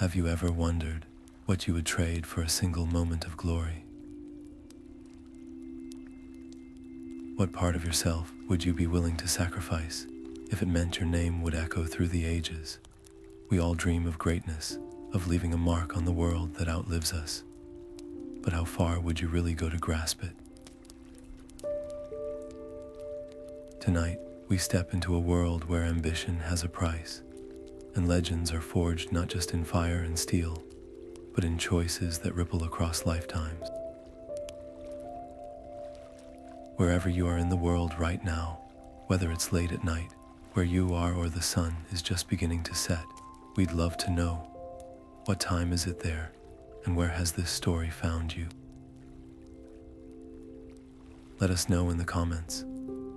Have you ever wondered what you would trade for a single moment of glory? What part of yourself would you be willing to sacrifice if it meant your name would echo through the ages? We all dream of greatness, of leaving a mark on the world that outlives us. But how far would you really go to grasp it? Tonight, we step into a world where ambition has a price, and legends are forged not just in fire and steel, but in choices that ripple across lifetimes. Wherever you are in the world right now, whether it's late at night, where you are, or the sun is just beginning to set, we'd love to know, what time is it there, and where has this story found you? Let us know in the comments.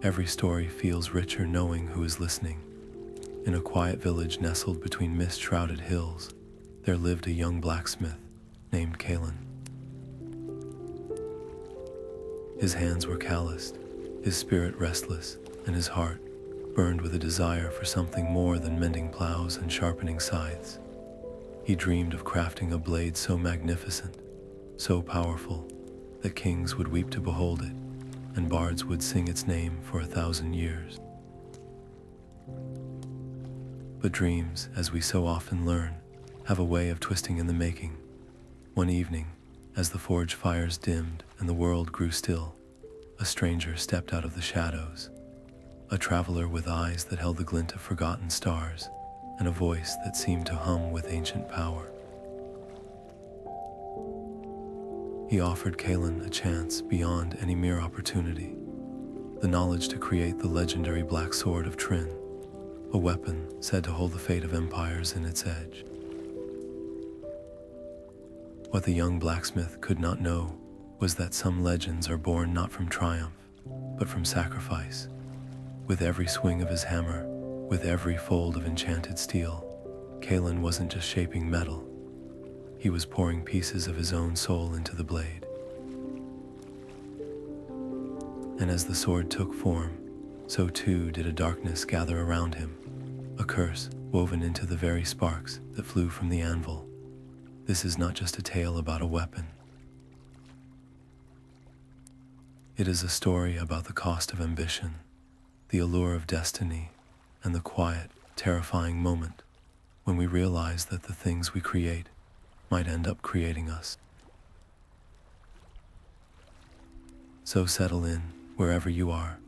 Every story feels richer knowing who is listening. In a quiet village nestled between mist-shrouded hills, there lived a young blacksmith named Kaelen. His hands were calloused, his spirit restless, and his heart burned with a desire for something more than mending plows and sharpening scythes. He dreamed of crafting a blade so magnificent, so powerful, that kings would weep to behold it, and bards would sing its name for 1,000 years. But dreams, as we so often learn, have a way of twisting in the making. One evening, as the forge fires dimmed and the world grew still, a stranger stepped out of the shadows, a traveler with eyes that held the glint of forgotten stars, and a voice that seemed to hum with ancient power. He offered Kalin a chance beyond any mere opportunity, the knowledge to create the legendary Black Sword of Trin, a weapon said to hold the fate of empires in its edge. What the young blacksmith could not know was that some legends are born not from triumph, but from sacrifice. With every swing of his hammer, with every fold of enchanted steel, Kaelen wasn't just shaping metal. He was pouring pieces of his own soul into the blade. And as the sword took form, so too did a darkness gather around him, a curse woven into the very sparks that flew from the anvil. This is not just a tale about a weapon. It is a story about the cost of ambition, the allure of destiny, and the quiet, terrifying moment when we realize that the things we create might end up creating us. So settle in, wherever you are.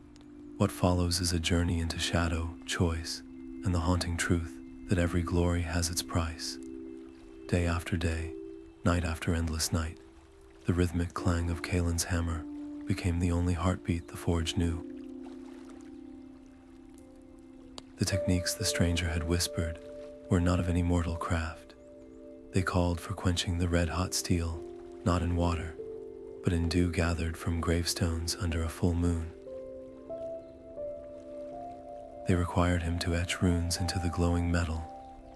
What follows is a journey into shadow, choice, and the haunting truth that every glory has its price. Day after day, night after endless night, the rhythmic clang of Kalen's hammer became the only heartbeat the forge knew. The techniques the stranger had whispered were not of any mortal craft. They called for quenching the red-hot steel, not in water, but in dew gathered from gravestones under a full moon. They required him to etch runes into the glowing metal,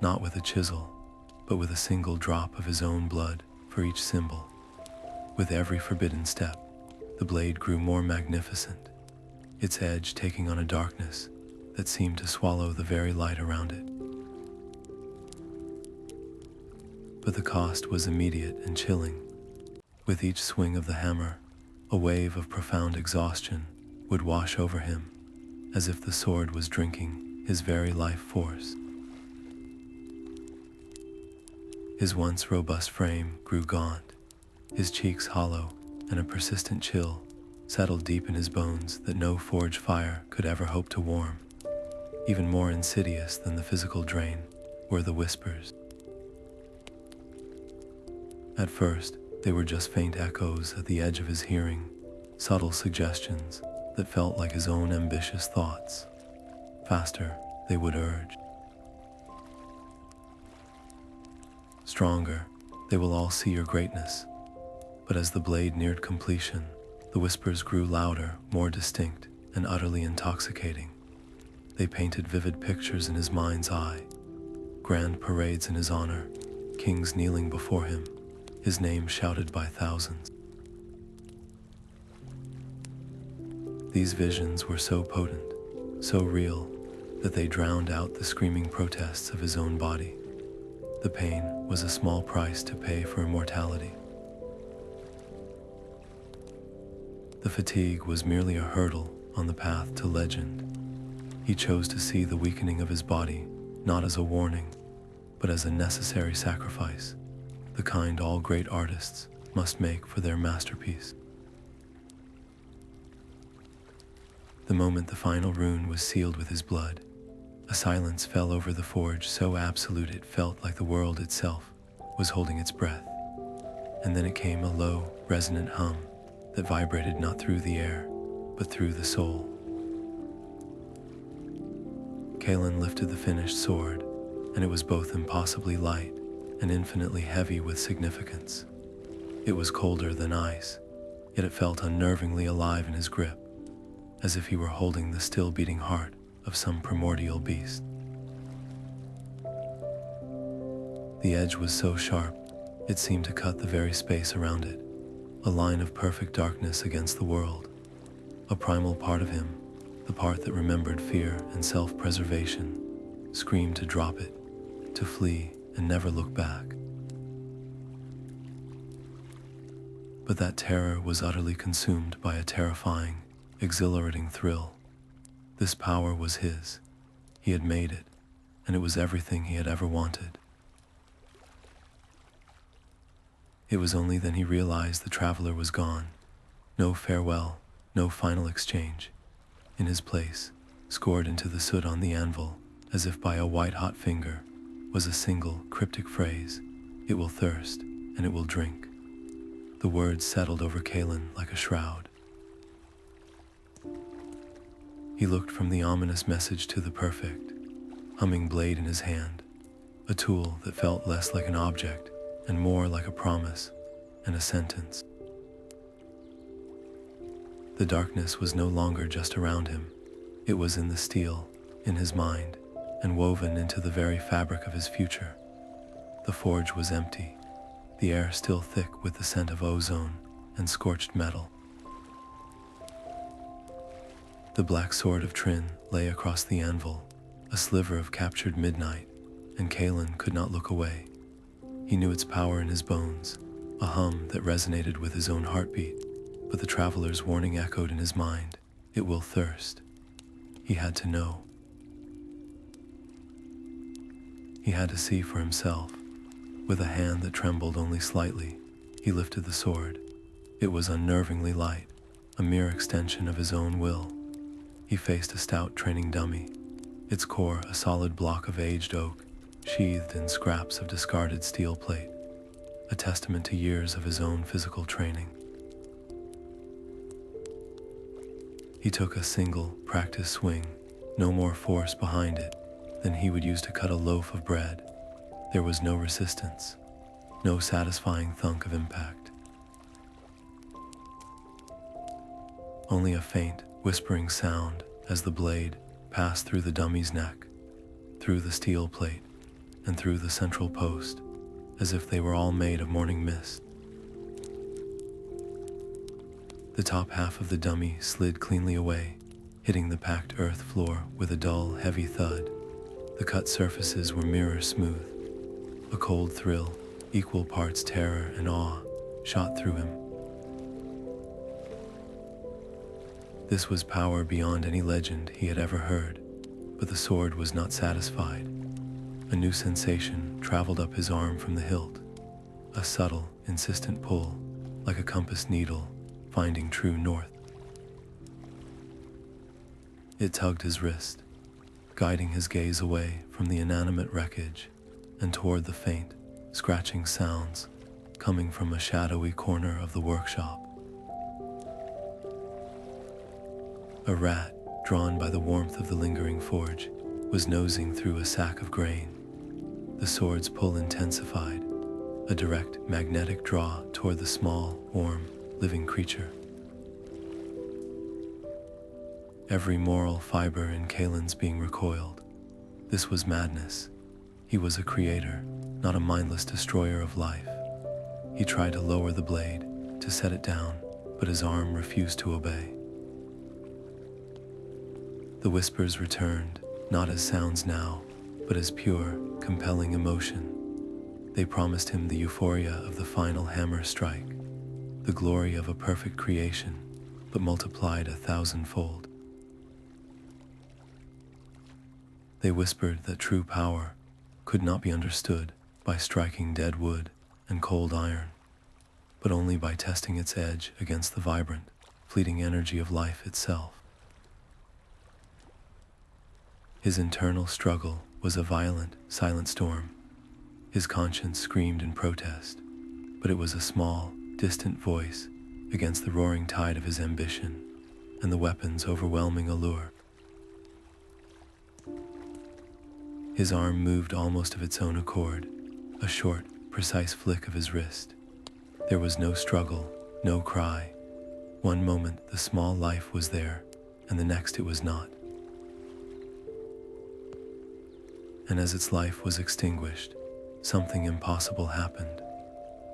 not with a chisel, but with a single drop of his own blood for each symbol. With every forbidden step, the blade grew more magnificent, its edge taking on a darkness that seemed to swallow the very light around it. But the cost was immediate and chilling. With each swing of the hammer, a wave of profound exhaustion would wash over him, as if the sword was drinking his very life force. His once robust frame grew gaunt, his cheeks hollow, and a persistent chill settled deep in his bones that no forge fire could ever hope to warm. Even more insidious than the physical drain were the whispers. At first, they were just faint echoes at the edge of his hearing, subtle suggestions that felt like his own ambitious thoughts. Faster, they would urge. Stronger, they will all see your greatness. But as the blade neared completion, the whispers grew louder, more distinct, and utterly intoxicating. They painted vivid pictures in his mind's eye, grand parades in his honor, kings kneeling before him, his name shouted by thousands. These visions were so potent, so real, that they drowned out the screaming protests of his own body. The pain was a small price to pay for immortality. The fatigue was merely a hurdle on the path to legend. He chose to see the weakening of his body not as a warning, but as a necessary sacrifice, the kind all great artists must make for their masterpiece. The moment the final rune was sealed with his blood, a silence fell over the forge so absolute it felt like the world itself was holding its breath. And then it came a low, resonant hum that vibrated not through the air, but through the soul. Kaelen lifted the finished sword, and it was both impossibly light and infinitely heavy with significance. It was colder than ice, yet it felt unnervingly alive in his grip, as if he were holding the still beating heart of some primordial beast. The edge was so sharp, it seemed to cut the very space around it, a line of perfect darkness against the world. A primal part of him, the part that remembered fear and self-preservation, screamed to drop it, to flee and never look back. But that terror was utterly consumed by a terrifying, exhilarating thrill. This power was his. He had made it, and it was everything he had ever wanted. It was only then he realized the traveler was gone. No farewell, no final exchange. In his place, scored into the soot on the anvil, as if by a white-hot finger, was a single cryptic phrase: "It will thirst, and it will drink." The words settled over Kalin like a shroud. He looked from the ominous message to the perfect, humming blade in his hand, a tool that felt less like an object and more like a promise and a sentence. The darkness was no longer just around him. It was in the steel, in his mind, and woven into the very fabric of his future. The forge was empty, the air still thick with the scent of ozone and scorched metal. The Black Sword of Trin lay across the anvil, a sliver of captured midnight, and Kaelen could not look away. He knew its power in his bones, a hum that resonated with his own heartbeat, but the traveler's warning echoed in his mind: "It will thirst." He had to know. He had to see for himself. With a hand that trembled only slightly, he lifted the sword. It was unnervingly light, a mere extension of his own will. He faced a stout training dummy, its core a solid block of aged oak, sheathed in scraps of discarded steel plate, a testament to years of his own physical training. He took a single, practiced swing, no more force behind it than he would use to cut a loaf of bread. There was no resistance, no satisfying thunk of impact. Only a faint, whispering sound as the blade passed through the dummy's neck, through the steel plate, and through the central post, as if they were all made of morning mist. The top half of the dummy slid cleanly away, hitting the packed earth floor with a dull, heavy thud. The cut surfaces were mirror smooth. A cold thrill, equal parts terror and awe, shot through him. This was power beyond any legend he had ever heard, but the sword was not satisfied. A new sensation traveled up his arm from the hilt, a subtle, insistent pull, like a compass needle finding true north. It tugged his wrist, guiding his gaze away from the inanimate wreckage and toward the faint, scratching sounds coming from a shadowy corner of the workshop. A rat, drawn by the warmth of the lingering forge, was nosing through a sack of grain. The sword's pull intensified, a direct magnetic draw toward the small, warm, living creature. Every moral fiber in Kalen's being recoiled. This was madness. He was a creator, not a mindless destroyer of life. He tried to lower the blade, to set it down, but his arm refused to obey. The whispers returned, not as sounds now, but as pure, compelling emotion. They promised him the euphoria of the final hammer strike, the glory of a perfect creation, but multiplied 1,000-fold. They whispered that true power could not be understood by striking dead wood and cold iron, but only by testing its edge against the vibrant, fleeting energy of life itself. His internal struggle was a violent, silent storm. His conscience screamed in protest, but it was a small, distant voice against the roaring tide of his ambition and the weapon's overwhelming allure. His arm moved almost of its own accord, a short, precise flick of his wrist. There was no struggle, no cry. One moment the small life was there, and the next it was not. And as its life was extinguished, something impossible happened.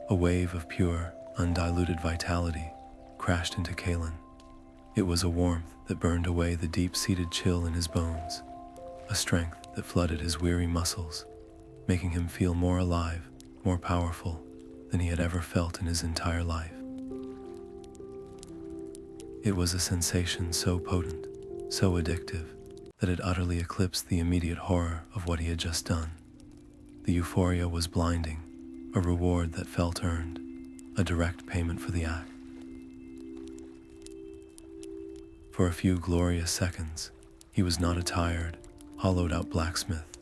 A wave of pure, undiluted vitality crashed into Kaelen. It was a warmth that burned away the deep-seated chill in his bones, a strength that flooded his weary muscles, making him feel more alive, more powerful than he had ever felt in his entire life. It was a sensation so potent, so addictive, that it utterly eclipsed the immediate horror of what he had just done. The euphoria was blinding, a reward that felt earned, a direct payment for the act. For a few glorious seconds, he was not a tired, hollowed-out blacksmith.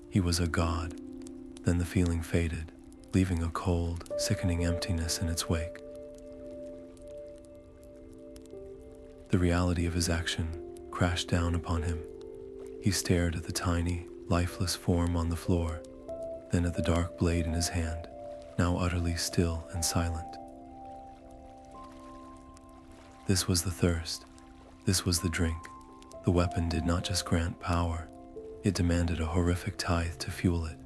He was a god. Then the feeling faded, leaving a cold, sickening emptiness in its wake. The reality of his action crashed down upon him. He stared at the tiny, lifeless form on the floor, then at the dark blade in his hand, now utterly still and silent. This was the thirst. This was the drink. The weapon did not just grant power, it demanded a horrific tithe to fuel it.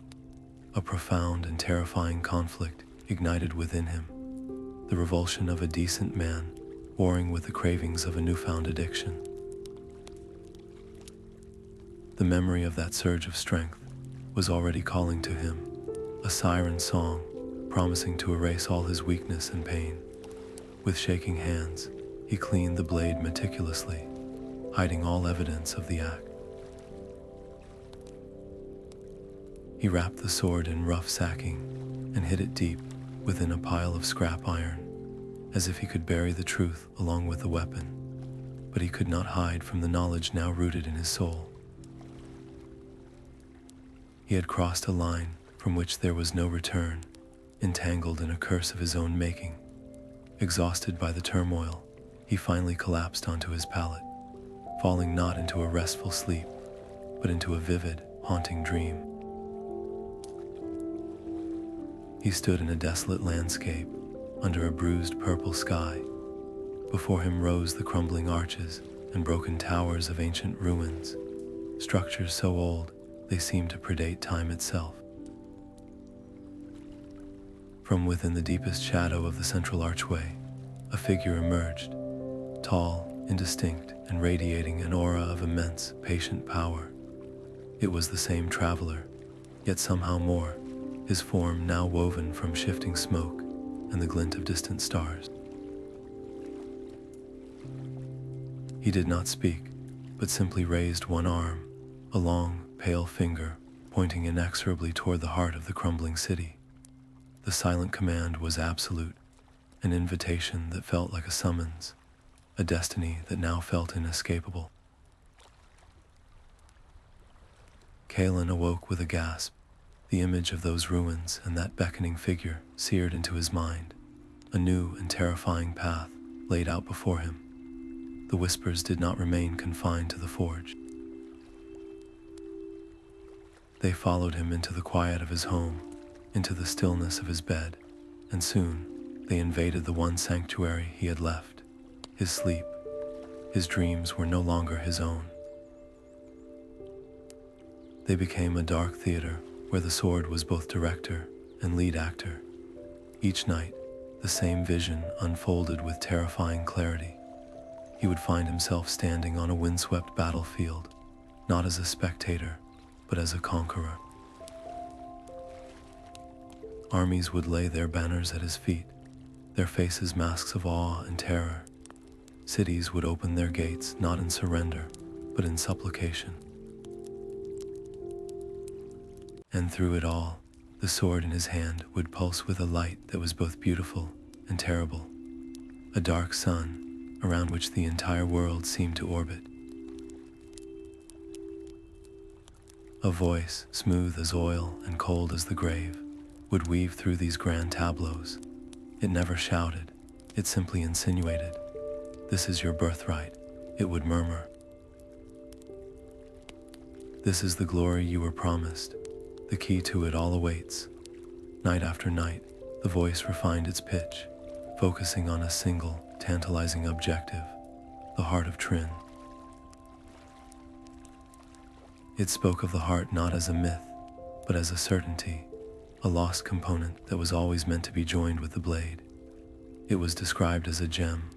A profound and terrifying conflict ignited within him, the revulsion of a decent man warring with the cravings of a newfound addiction. The memory of that surge of strength was already calling to him, a siren song promising to erase all his weakness and pain. With shaking hands, he cleaned the blade meticulously, hiding all evidence of the act. He wrapped the sword in rough sacking and hid it deep within a pile of scrap iron, as if he could bury the truth along with the weapon, but he could not hide from the knowledge now rooted in his soul. He had crossed a line from which there was no return, entangled in a curse of his own making. Exhausted by the turmoil, he finally collapsed onto his pallet, falling not into a restful sleep, but into a vivid, haunting dream. He stood in a desolate landscape, under a bruised purple sky. Before him rose the crumbling arches and broken towers of ancient ruins, structures so old they seemed to predate time itself. From within the deepest shadow of the central archway, a figure emerged, tall, indistinct, and radiating an aura of immense, patient power. It was the same traveler, yet somehow more, his form now woven from shifting smoke and the glint of distant stars. He did not speak, but simply raised one arm, a long, pale finger pointing inexorably toward the heart of the crumbling city. The silent command was absolute, an invitation that felt like a summons, a destiny that now felt inescapable. Kaelen awoke with a gasp. The image of those ruins and that beckoning figure seared into his mind, a new and terrifying path laid out before him. The whispers did not remain confined to the forge. They followed him into the quiet of his home, into the stillness of his bed, and soon they invaded the one sanctuary he had left, his sleep. His dreams were no longer his own. They became a dark theater where the sword was both director and lead actor. Each night, the same vision unfolded with terrifying clarity. He would find himself standing on a windswept battlefield, not as a spectator, but as a conqueror. Armies would lay their banners at his feet, their faces masks of awe and terror. Cities would open their gates not in surrender, but in supplication. And through it all, the sword in his hand would pulse with a light that was both beautiful and terrible, a dark sun around which the entire world seemed to orbit. A voice, smooth as oil and cold as the grave, would weave through these grand tableaus. It never shouted, it simply insinuated. "This is your birthright," it would murmur. "This is the glory you were promised. The key to it all awaits." Night after night, the voice refined its pitch, focusing on a single, tantalizing objective, the Heart of Trin. It spoke of the heart not as a myth, but as a certainty, a lost component that was always meant to be joined with the blade. It was described as a gem,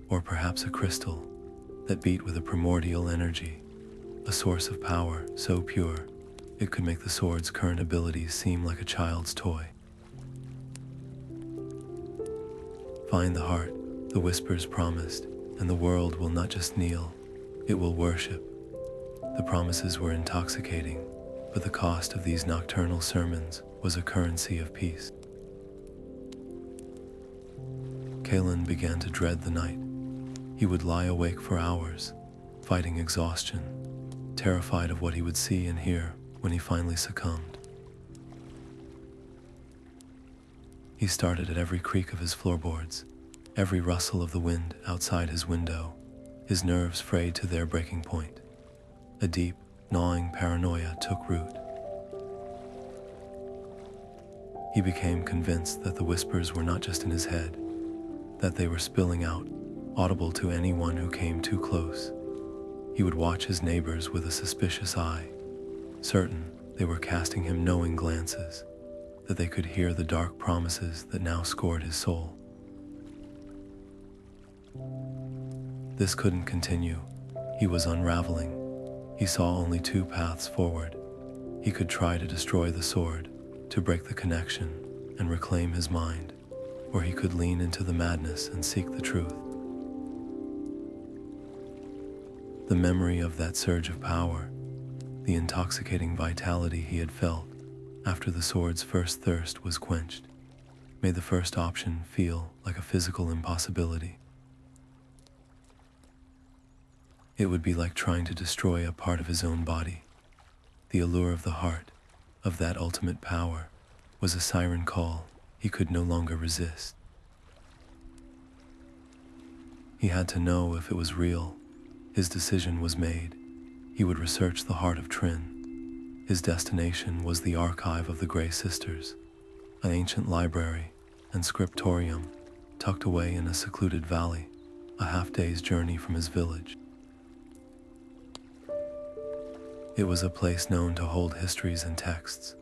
or perhaps a crystal, that beat with a primordial energy, a source of power so pure it could make the sword's current abilities seem like a child's toy. "Find the heart," the whispers promised, "and the world will not just kneel, it will worship." The promises were intoxicating, but the cost of these nocturnal sermons was a currency of peace. Kaelen began to dread the night. He would lie awake for hours, fighting exhaustion, terrified of what he would see and hear when he finally succumbed. He started at every creak of his floorboards, every rustle of the wind outside his window, his nerves frayed to their breaking point. A deep, gnawing paranoia took root. He became convinced that the whispers were not just in his head, that they were spilling out, audible to anyone who came too close. He would watch his neighbors with a suspicious eye, certain they were casting him knowing glances, that they could hear the dark promises that now scored his soul. This couldn't continue. He was unraveling. He saw only two paths forward. He could try to destroy the sword, to break the connection and reclaim his mind, or he could lean into the madness and seek the truth. The memory of that surge of power, the intoxicating vitality he had felt after the sword's first thirst was quenched, made the first option feel like a physical impossibility. It would be like trying to destroy a part of his own body. The allure of the heart, of that ultimate power, was a siren call he could no longer resist. He had to know if it was real. His decision was made. He would research the Heart of Trin. His destination was the Archive of the Grey Sisters, an ancient library and scriptorium tucked away in a secluded valley, a half-day's journey from his village. It was a place known to hold histories and texts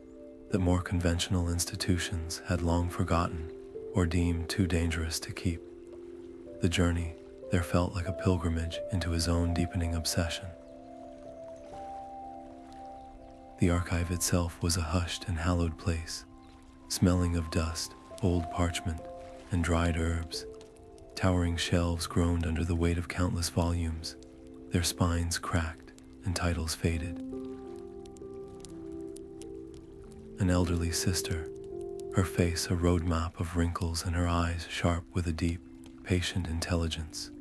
that more conventional institutions had long forgotten or deemed too dangerous to keep. The journey there felt like a pilgrimage into his own deepening obsession. The archive itself was a hushed and hallowed place, smelling of dust, old parchment, and dried herbs. Towering shelves groaned under the weight of countless volumes, their spines cracked and titles faded. An elderly sister, her face a roadmap of wrinkles and her eyes sharp with a deep, patient intelligence,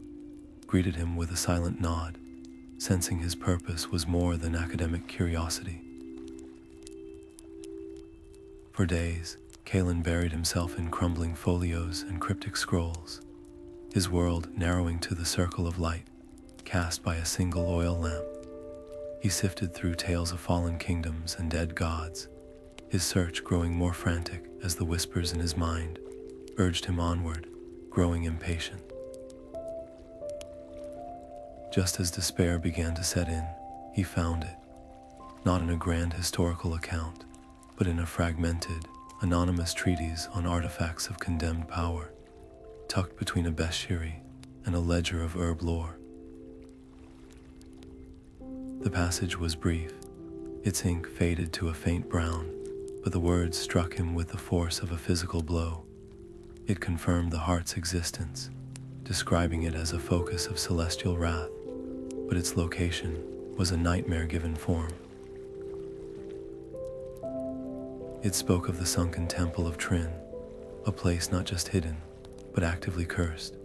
greeted him with a silent nod, sensing his purpose was more than academic curiosity. For days, Kaelen buried himself in crumbling folios and cryptic scrolls, his world narrowing to the circle of light cast by a single oil lamp. He sifted through tales of fallen kingdoms and dead gods, his search growing more frantic as the whispers in his mind urged him onward, growing impatient. Just as despair began to set in, he found it, not in a grand historical account, but in a fragmented, anonymous treatise on artifacts of condemned power, tucked between a bestiary and a ledger of herb lore. The passage was brief, its ink faded to a faint brown, but the words struck him with the force of a physical blow. It confirmed the heart's existence, describing it as a focus of celestial wrath, but its location was a nightmare given form. It spoke of the sunken temple of Trin, a place not just hidden, but actively cursed,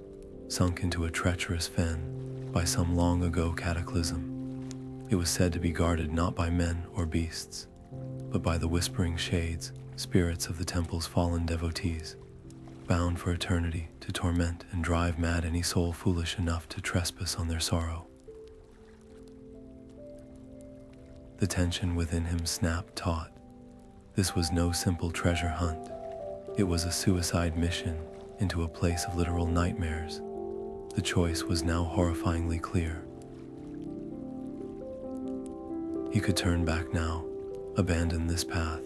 sunk into a treacherous fen by some long ago cataclysm. It was said to be guarded not by men or beasts, but by the whispering shades, spirits of the temple's fallen devotees, bound for eternity to torment and drive mad any soul foolish enough to trespass on their sorrow. The tension within him snapped taut. This was no simple treasure hunt. It was a suicide mission into a place of literal nightmares. The choice was now horrifyingly clear. He could turn back now, abandon this path,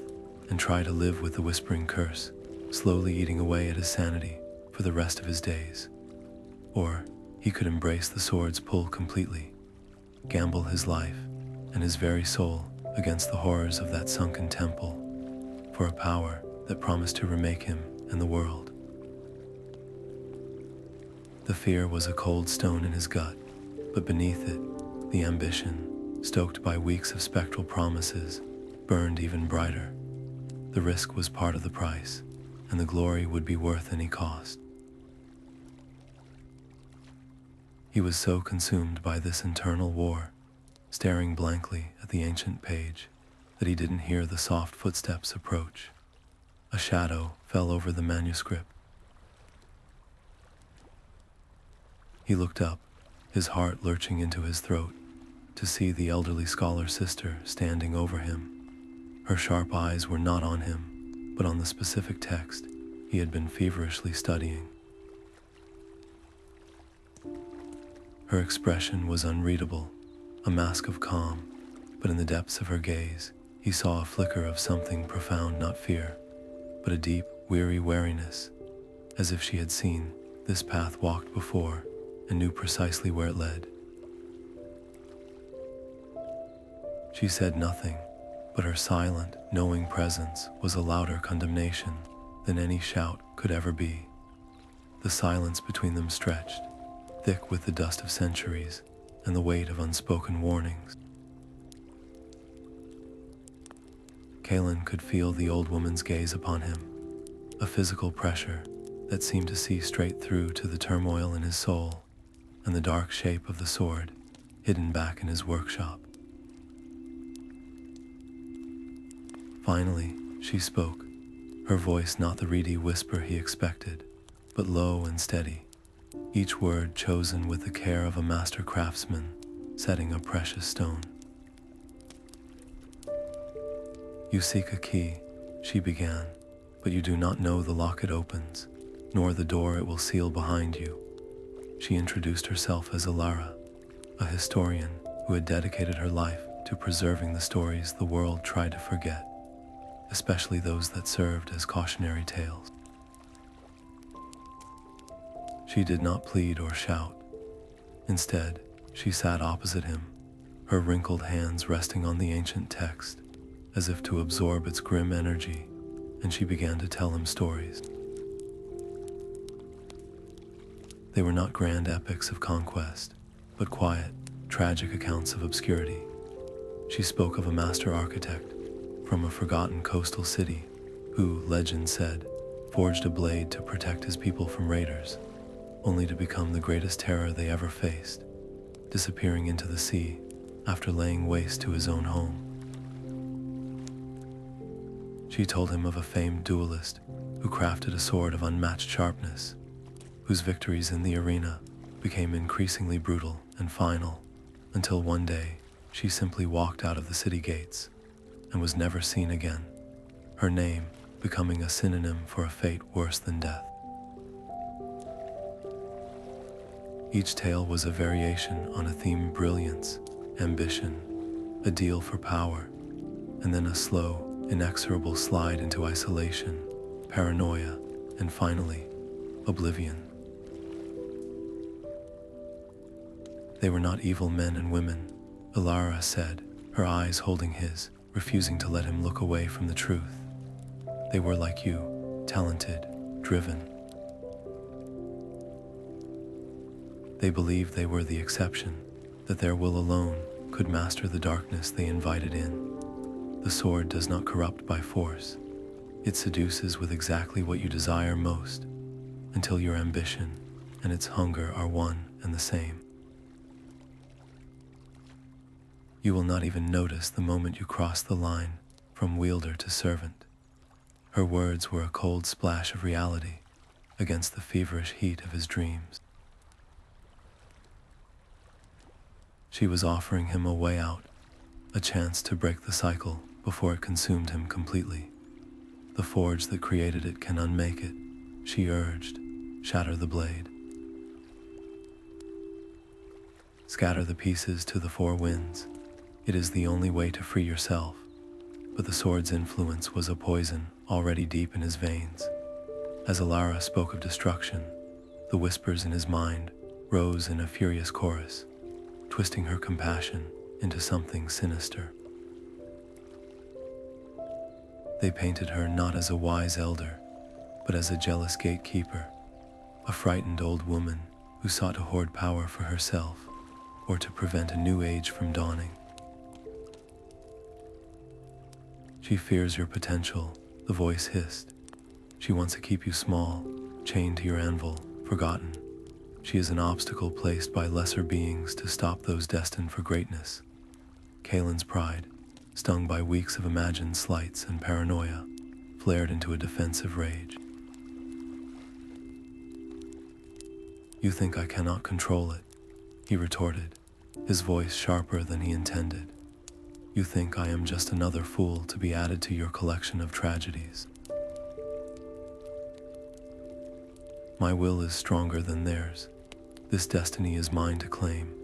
and try to live with the whispering curse, slowly eating away at his sanity for the rest of his days. Or he could embrace the sword's pull completely, gamble his life and his very soul against the horrors of that sunken temple, for a power that promised to remake him and the world. The fear was a cold stone in his gut, but beneath it, the ambition, stoked by weeks of spectral promises, burned even brighter. The risk was part of the price, and the glory would be worth any cost. He was so consumed by this internal war, staring blankly at the ancient page, that he didn't hear the soft footsteps approach. A shadow fell over the manuscript. He looked up, his heart lurching into his throat, to see the elderly scholar sister standing over him. Her sharp eyes were not on him, but on the specific text he had been feverishly studying. Her expression was unreadable, a mask of calm, but in the depths of her gaze, he saw a flicker of something profound, not fear, but a deep, weary wariness, as if she had seen this path walked before and knew precisely where it led. She said nothing, but her silent, knowing presence was a louder condemnation than any shout could ever be. The silence between them stretched, thick with the dust of centuries and the weight of unspoken warnings. Kalin could feel the old woman's gaze upon him, a physical pressure that seemed to see straight through to the turmoil in his soul and the dark shape of the sword hidden back in his workshop. Finally, she spoke, her voice not the reedy whisper he expected, but low and steady, each word chosen with the care of a master craftsman setting a precious stone. "You seek a key," she began, "but you do not know the lock it opens, nor the door it will seal behind you." She introduced herself as Alara, a historian who had dedicated her life to preserving the stories the world tried to forget, especially those that served as cautionary tales. She did not plead or shout. Instead, she sat opposite him, her wrinkled hands resting on the ancient text, as if to absorb its grim energy, and she began to tell him stories. They were not grand epics of conquest, but quiet, tragic accounts of obscurity. She spoke of a master architect from a forgotten coastal city who, legend said, forged a blade to protect his people from raiders, only to become the greatest terror they ever faced, disappearing into the sea after laying waste to his own home. She told him of a famed duelist who crafted a sword of unmatched sharpness, whose victories in the arena became increasingly brutal and final, until one day she simply walked out of the city gates and was never seen again, her name becoming a synonym for a fate worse than death. Each tale was a variation on a theme of brilliance, ambition, a deal for power, and then a slow, inexorable slide into isolation, paranoia, and finally, oblivion. They were not evil men and women, Elara said, her eyes holding his, refusing to let him look away from the truth. They were like you, talented, driven. They believed they were the exception, that their will alone could master the darkness they invited in. The sword does not corrupt by force. It seduces with exactly what you desire most, until your ambition and its hunger are one and the same. You will not even notice the moment you cross the line from wielder to servant. Her words were a cold splash of reality against the feverish heat of his dreams. She was offering him a way out, a chance to break the cycle before it consumed him completely. The forge that created it can unmake it, she urged. Shatter the blade. Scatter the pieces to the four winds. It is the only way to free yourself. But the sword's influence was a poison already deep in his veins. As Alara spoke of destruction, the whispers in his mind rose in a furious chorus, twisting her compassion into something sinister. They painted her not as a wise elder, but as a jealous gatekeeper, a frightened old woman who sought to hoard power for herself or to prevent a new age from dawning. She fears your potential, the voice hissed. She wants to keep you small, chained to your anvil, forgotten. She is an obstacle placed by lesser beings to stop those destined for greatness. Kaelin's pride, stung by weeks of imagined slights and paranoia, flared into a defensive rage. You think I cannot control it, he retorted, his voice sharper than he intended. You think I am just another fool to be added to your collection of tragedies. My will is stronger than theirs. This destiny is mine to claim.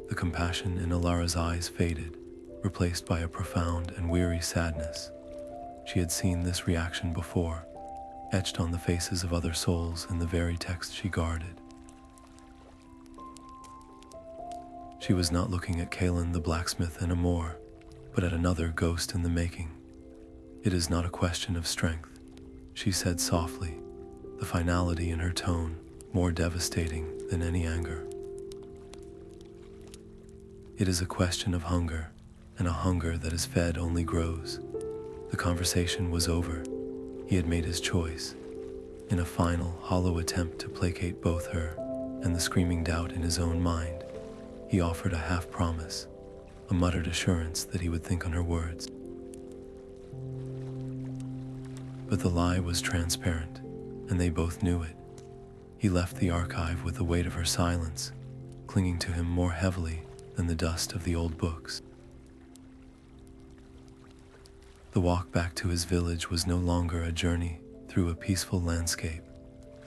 The compassion in Alara's eyes faded, replaced by a profound and weary sadness. She had seen this reaction before, etched on the faces of other souls in the very text she guarded. She was not looking at Kalin the blacksmith anymore, but at another ghost in the making. It is not a question of strength, she said softly, the finality in her tone more devastating than any anger. It is a question of hunger, and a hunger that is fed only grows. The conversation was over. He had made his choice. In a final, hollow attempt to placate both her and the screaming doubt in his own mind, he offered a half-promise, a muttered assurance that he would think on her words. But the lie was transparent, and they both knew it. He left the archive with the weight of her silence, clinging to him more heavily than the dust of the old books. The walk back to his village was no longer a journey through a peaceful landscape,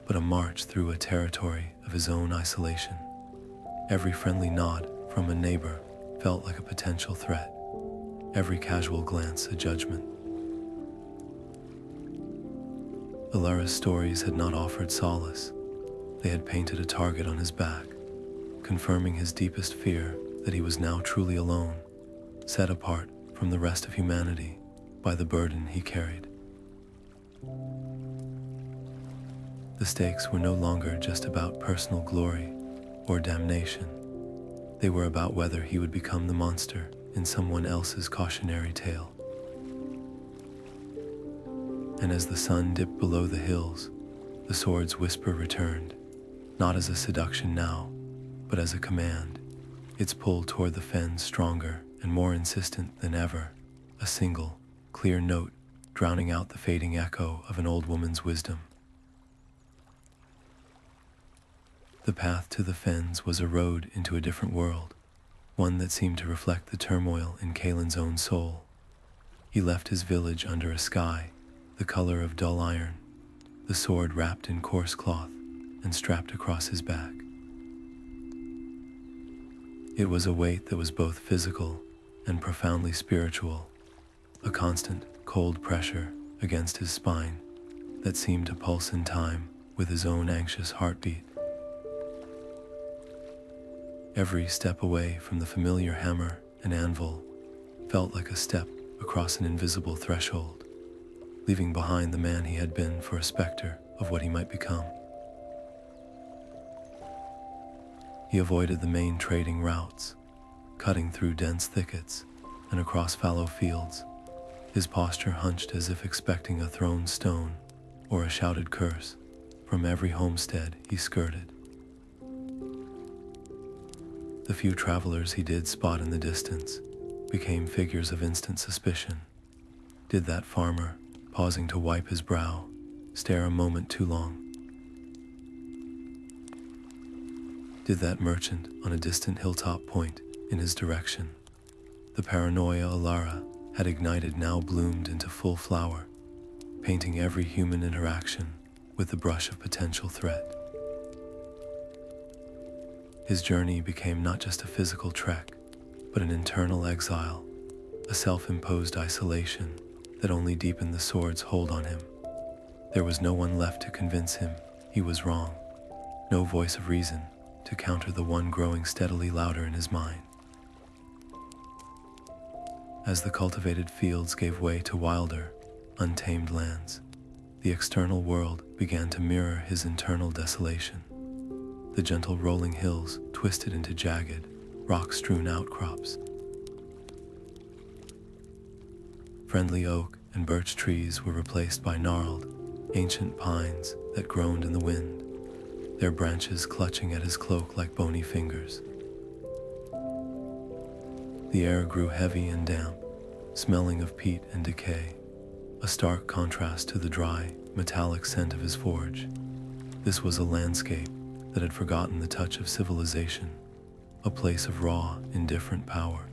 but a march through a territory of his own isolation. Every friendly nod from a neighbor felt like a potential threat, every casual glance a judgment. Elara's stories had not offered solace. They had painted a target on his back, confirming his deepest fear that he was now truly alone, set apart from the rest of humanity by the burden he carried. The stakes were no longer just about personal glory or damnation. They were about whether he would become the monster in someone else's cautionary tale. And as the sun dipped below the hills, the sword's whisper returned, not as a seduction now, but as a command, its pull toward the fens stronger and more insistent than ever, a single, clear note drowning out the fading echo of an old woman's wisdom. The path to the fens was a road into a different world, one that seemed to reflect the turmoil in Kaelin's own soul. He left his village under a sky, the color of dull iron, the sword wrapped in coarse cloth and strapped across his back. It was a weight that was both physical and profoundly spiritual, a constant, cold pressure against his spine that seemed to pulse in time with his own anxious heartbeat. Every step away from the familiar hammer and anvil felt like a step across an invisible threshold. leaving behind the man he had been for a specter of what he might become. He avoided the main trading routes, cutting through dense thickets and across fallow fields, his posture hunched as if expecting a thrown stone or a shouted curse from every homestead he skirted. The few travelers he did spot in the distance became figures of instant suspicion. Did that farmer, pausing to wipe his brow, stare a moment too long? Did that merchant on a distant hilltop point in his direction? The paranoia Alara had ignited now bloomed into full flower, painting every human interaction with the brush of potential threat. His journey became not just a physical trek, but an internal exile, a self-imposed isolation that only deepened the sword's hold on him. There was no one left to convince him he was wrong, no voice of reason to counter the one growing steadily louder in his mind. As the cultivated fields gave way to wilder, untamed lands, the external world began to mirror his internal desolation. The gentle rolling hills twisted into jagged, rock-strewn outcrops. Friendly oak and birch trees were replaced by gnarled, ancient pines that groaned in the wind, their branches clutching at his cloak like bony fingers. The air grew heavy and damp, smelling of peat and decay, a stark contrast to the dry, metallic scent of his forge. This was a landscape that had forgotten the touch of civilization, a place of raw, indifferent power.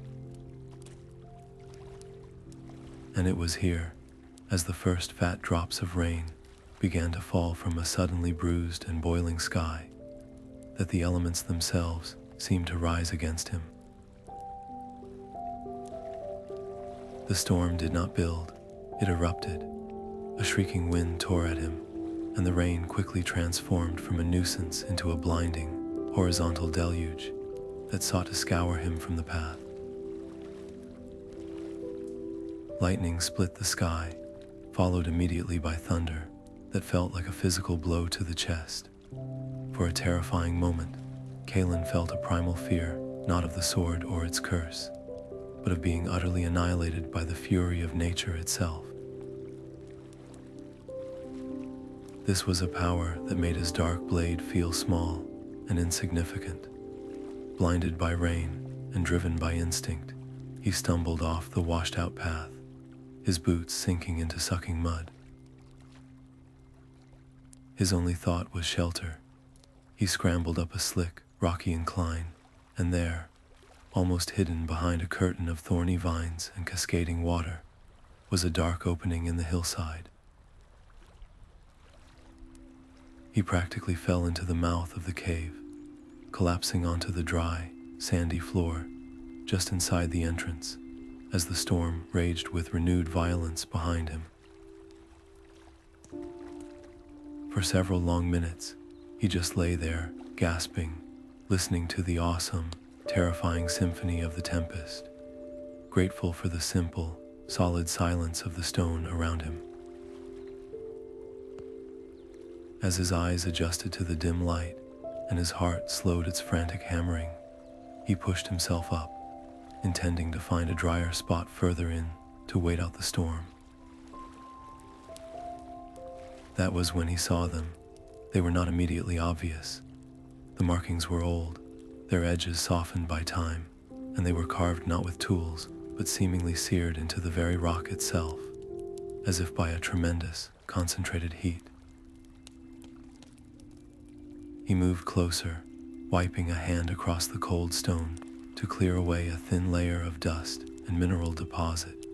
And it was here, as the first fat drops of rain began to fall from a suddenly bruised and boiling sky, that the elements themselves seemed to rise against him. The storm did not build, it erupted. A shrieking wind tore at him, and the rain quickly transformed from a nuisance into a blinding, horizontal deluge that sought to scour him from the path. Lightning split the sky, followed immediately by thunder that felt like a physical blow to the chest. For a terrifying moment, Kaelen felt a primal fear, not of the sword or its curse, but of being utterly annihilated by the fury of nature itself. This was a power that made his dark blade feel small and insignificant. Blinded by rain and driven by instinct, he stumbled off the washed-out path, his boots sinking into sucking mud. His only thought was shelter. He scrambled up a slick, rocky incline, and there, almost hidden behind a curtain of thorny vines and cascading water, was a dark opening in the hillside. He practically fell into the mouth of the cave, collapsing onto the dry, sandy floor just inside the entrance as the storm raged with renewed violence behind him. For several long minutes, he just lay there, gasping, listening to the awesome, terrifying symphony of the tempest, grateful for the simple, solid silence of the stone around him. As his eyes adjusted to the dim light and his heart slowed its frantic hammering, he pushed himself up, intending to find a drier spot further in to wait out the storm. That was when he saw them. They were not immediately obvious. The markings were old, their edges softened by time, and they were carved not with tools, but seemingly seared into the very rock itself, as if by a tremendous, concentrated heat. He moved closer, wiping a hand across the cold stone to clear away a thin layer of dust and mineral deposit.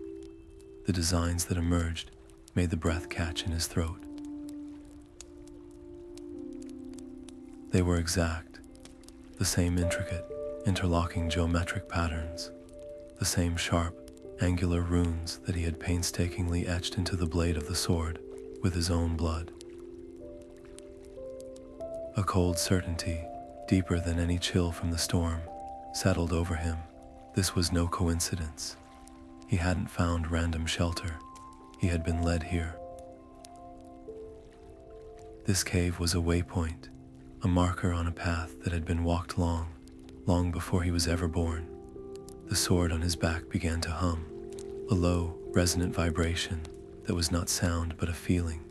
The designs that emerged made the breath catch in his throat. They were exact, the same intricate, interlocking geometric patterns, the same sharp, angular runes that he had painstakingly etched into the blade of the sword with his own blood. A cold certainty, deeper than any chill from the storm, settled over him. This was no coincidence. He hadn't found random shelter. He had been led here, This cave was a waypoint, a marker on a path that had been walked long, long before he was ever born. The sword on his back began to hum, a low, resonant vibration that was not sound but a feeling,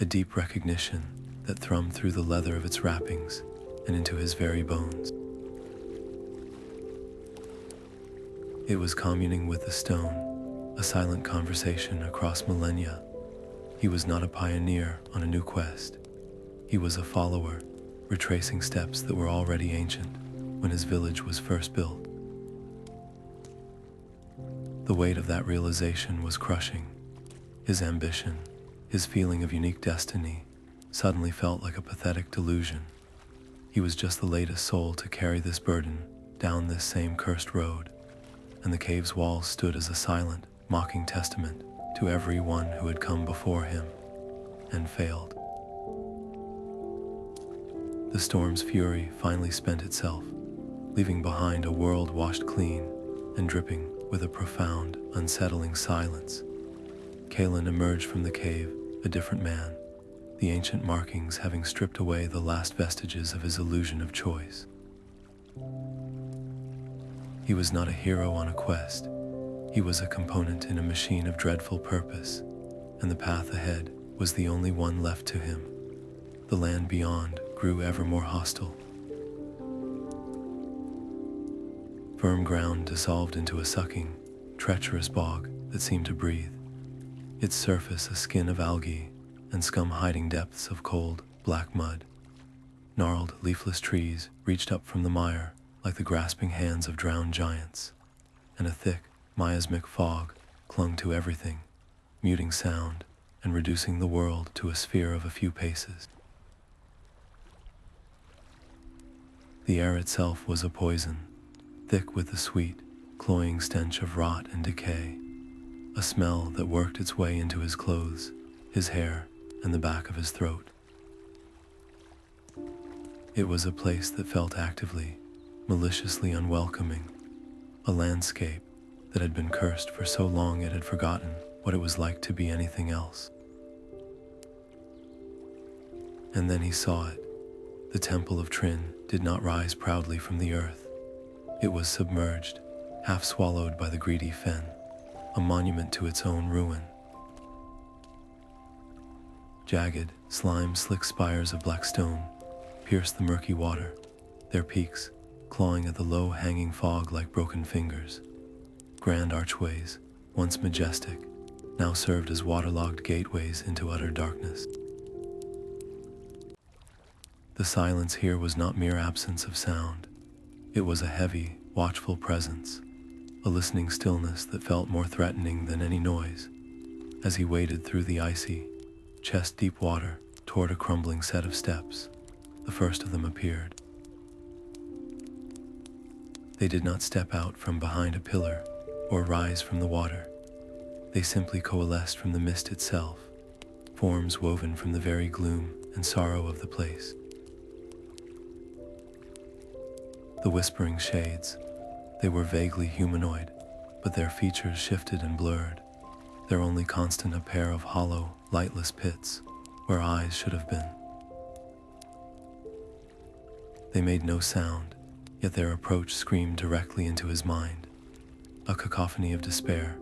a deep recognition that thrummed through the leather of its wrappings and into his very bones. It was communing with the stone, a silent conversation across millennia. He was not a pioneer on a new quest. He was a follower, retracing steps that were already ancient when his village was first built. The weight of that realization was crushing. His ambition, his feeling of unique destiny, suddenly felt like a pathetic delusion. He was just the latest soul to carry this burden down this same cursed road, and the cave's walls stood as a silent, mocking testament to every one who had come before him and failed. The storm's fury finally spent itself, leaving behind a world washed clean and dripping with a profound, unsettling silence. Kaelen emerged from the cave a different man, the ancient markings having stripped away the last vestiges of his illusion of choice. He was not a hero on a quest. He was a component in a machine of dreadful purpose, and the path ahead was the only one left to him. The land beyond grew ever more hostile. Firm ground dissolved into a sucking, treacherous bog that seemed to breathe, its surface a skin of algae and scum-hiding depths of cold, black mud. Gnarled, leafless trees reached up from the mire like the grasping hands of drowned giants, and a thick, miasmic fog clung to everything, muting sound and reducing the world to a sphere of a few paces. The air itself was a poison, thick with the sweet, cloying stench of rot and decay, a smell that worked its way into his clothes, his hair, and the back of his throat. It was a place that felt actively, maliciously unwelcoming, a landscape that had been cursed for so long it had forgotten what it was like to be anything else. And then he saw it. The Temple of Trin did not rise proudly from the earth. It was submerged, half swallowed by the greedy fen, a monument to its own ruin. Jagged, slime-slick spires of black stone pierced the murky water, their peaks clawing at the low-hanging fog like broken fingers. Grand archways, once majestic, now served as waterlogged gateways into utter darkness. The silence here was not mere absence of sound. It was a heavy, watchful presence, a listening stillness that felt more threatening than any noise. As he waded through the icy, chest-deep water toward a crumbling set of steps, the first of them appeared. They did not step out from behind a pillar or rise from the water. They simply coalesced from the mist itself, forms woven from the very gloom and sorrow of the place. The whispering shades, they were vaguely humanoid, but their features shifted and blurred, their only constant a pair of hollow, lightless pits where eyes should have been. They made no sound, yet their approach screamed directly into his mind, a cacophony of despair,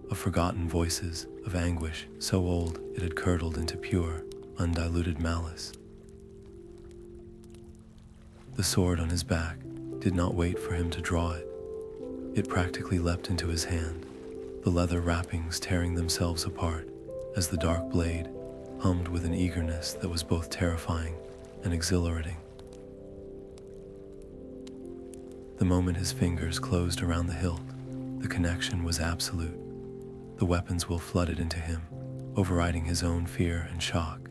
of forgotten voices, of anguish so old it had curdled into pure, undiluted malice. The sword on his back did not wait for him to draw it. It practically leapt into his hand, the leather wrappings tearing themselves apart as the dark blade hummed with an eagerness that was both terrifying and exhilarating. The moment his fingers closed around the hilt, the connection was absolute. The weapon's will flooded into him, overriding his own fear and shock.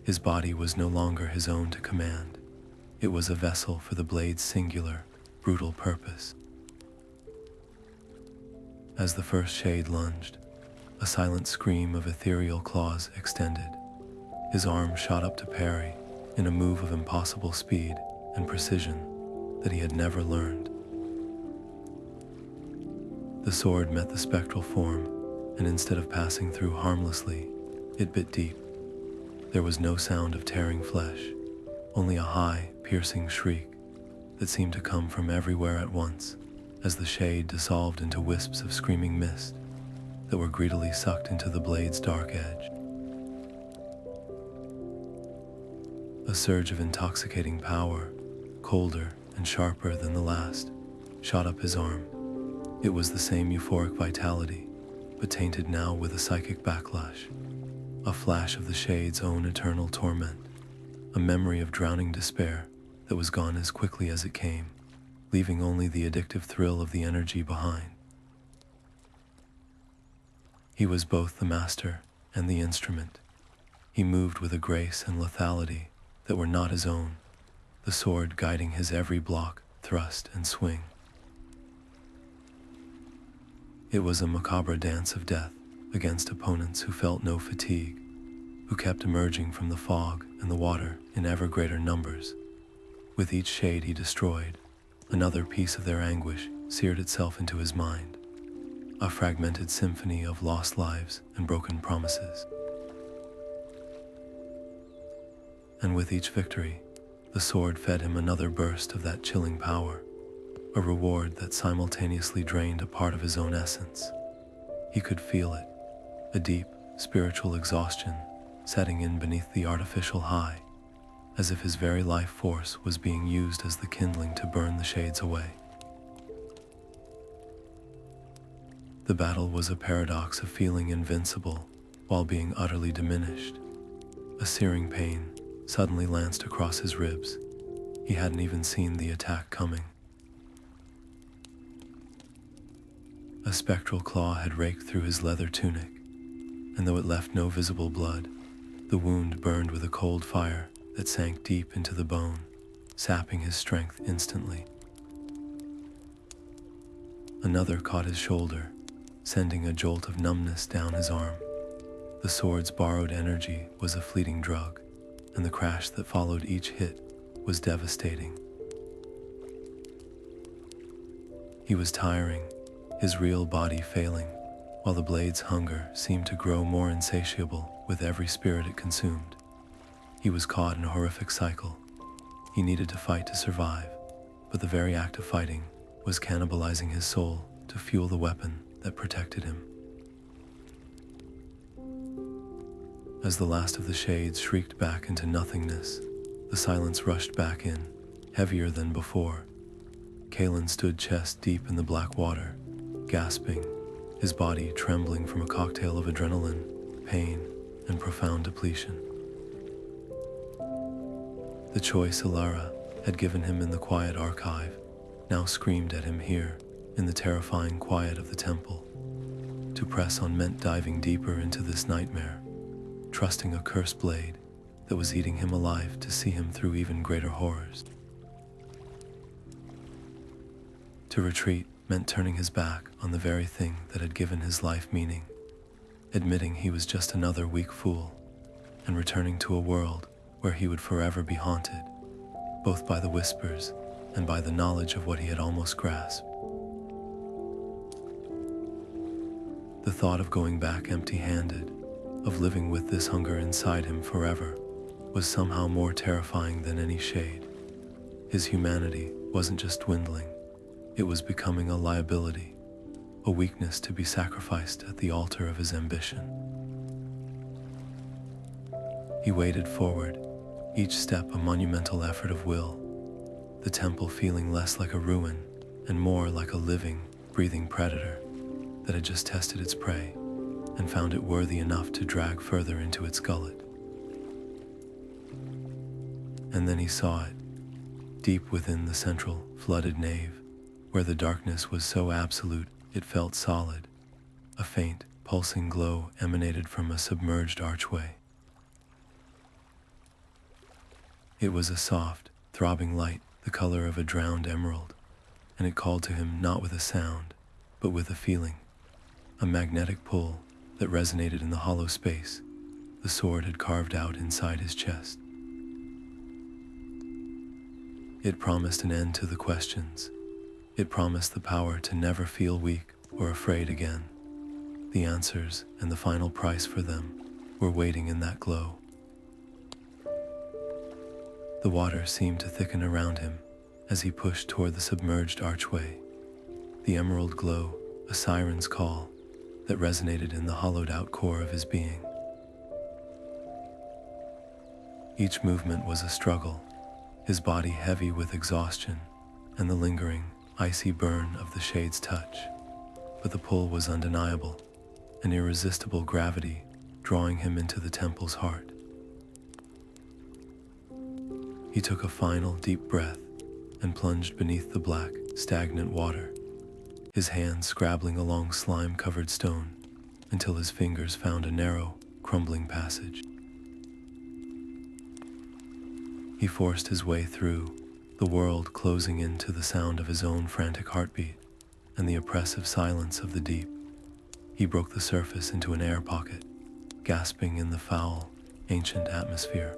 His body was no longer his own to command. It was a vessel for the blade's singular, brutal purpose. As the first shade lunged, a silent scream of ethereal claws extended. His arm shot up to parry in a move of impossible speed and precision that he had never learned. The sword met the spectral form, and instead of passing through harmlessly, it bit deep. There was no sound of tearing flesh, only a high, piercing shriek that seemed to come from everywhere at once as the shade dissolved into wisps of screaming mist that were greedily sucked into the blade's dark edge. A surge of intoxicating power, colder and sharper than the last, shot up his arm. It was the same euphoric vitality, but tainted now with a psychic backlash, a flash of the shade's own eternal torment, a memory of drowning despair that was gone as quickly as it came, leaving only the addictive thrill of the energy behind. He was both the master and the instrument. He moved with a grace and lethality that were not his own, the sword guiding his every block, thrust, and swing. It was a macabre dance of death against opponents who felt no fatigue, who kept emerging from the fog and the water in ever greater numbers. With each shade he destroyed, another piece of their anguish seared itself into his mind, a fragmented symphony of lost lives and broken promises. And with each victory, the sword fed him another burst of that chilling power, a reward that simultaneously drained a part of his own essence. He could feel it, a deep, spiritual exhaustion setting in beneath the artificial high, as if his very life force was being used as the kindling to burn the shades away. The battle was a paradox of feeling invincible while being utterly diminished. A searing pain suddenly lanced across his ribs. He hadn't even seen the attack coming. A spectral claw had raked through his leather tunic, and though it left no visible blood, the wound burned with a cold fire that sank deep into the bone, sapping his strength instantly. Another caught his shoulder, sending a jolt of numbness down his arm. The sword's borrowed energy was a fleeting drug, and the crash that followed each hit was devastating. He was tiring, his real body failing, while the blade's hunger seemed to grow more insatiable with every spirit it consumed. He was caught in a horrific cycle. He needed to fight to survive, but the very act of fighting was cannibalizing his soul to fuel the weapon that protected him. As the last of the shades shrieked back into nothingness, the silence rushed back in, heavier than before. Kaelen stood chest deep in the black water, gasping, his body trembling from a cocktail of adrenaline, pain, and profound depletion. The choice Elara had given him in the quiet archive now screamed at him here in the terrifying quiet of the temple. To press on meant diving deeper into this nightmare, trusting a cursed blade that was eating him alive to see him through even greater horrors. To retreat meant turning his back on the very thing that had given his life meaning, admitting he was just another weak fool, and returning to a world where he would forever be haunted, both by the whispers and by the knowledge of what he had almost grasped. The thought of going back empty-handed, of living with this hunger inside him forever, was somehow more terrifying than any shade. His humanity wasn't just dwindling, it was becoming a liability, a weakness to be sacrificed at the altar of his ambition. He waded forward, each step a monumental effort of will, the temple feeling less like a ruin and more like a living, breathing predator that had just tested its prey and found it worthy enough to drag further into its gullet. And then he saw it, deep within the central, flooded nave, where the darkness was so absolute it felt solid. A faint, pulsing glow emanated from a submerged archway. It was a soft, throbbing light the color of a drowned emerald, and it called to him not with a sound, but with a feeling, a magnetic pull that resonated in the hollow space the sword had carved out inside his chest. It promised an end to the questions. It promised the power to never feel weak or afraid again. The answers and the final price for them were waiting in that glow. The water seemed to thicken around him as he pushed toward the submerged archway. The emerald glow, a siren's call that resonated in the hollowed-out core of his being. Each movement was a struggle, his body heavy with exhaustion and the lingering, icy burn of the shade's touch. But the pull was undeniable, an irresistible gravity drawing him into the temple's heart. He took a final deep breath and plunged beneath the black, stagnant water, his hands scrabbling along slime-covered stone until his fingers found a narrow, crumbling passage. He forced his way through, the world closing in to the sound of his own frantic heartbeat and the oppressive silence of the deep. He broke the surface into an air pocket, gasping in the foul, ancient atmosphere.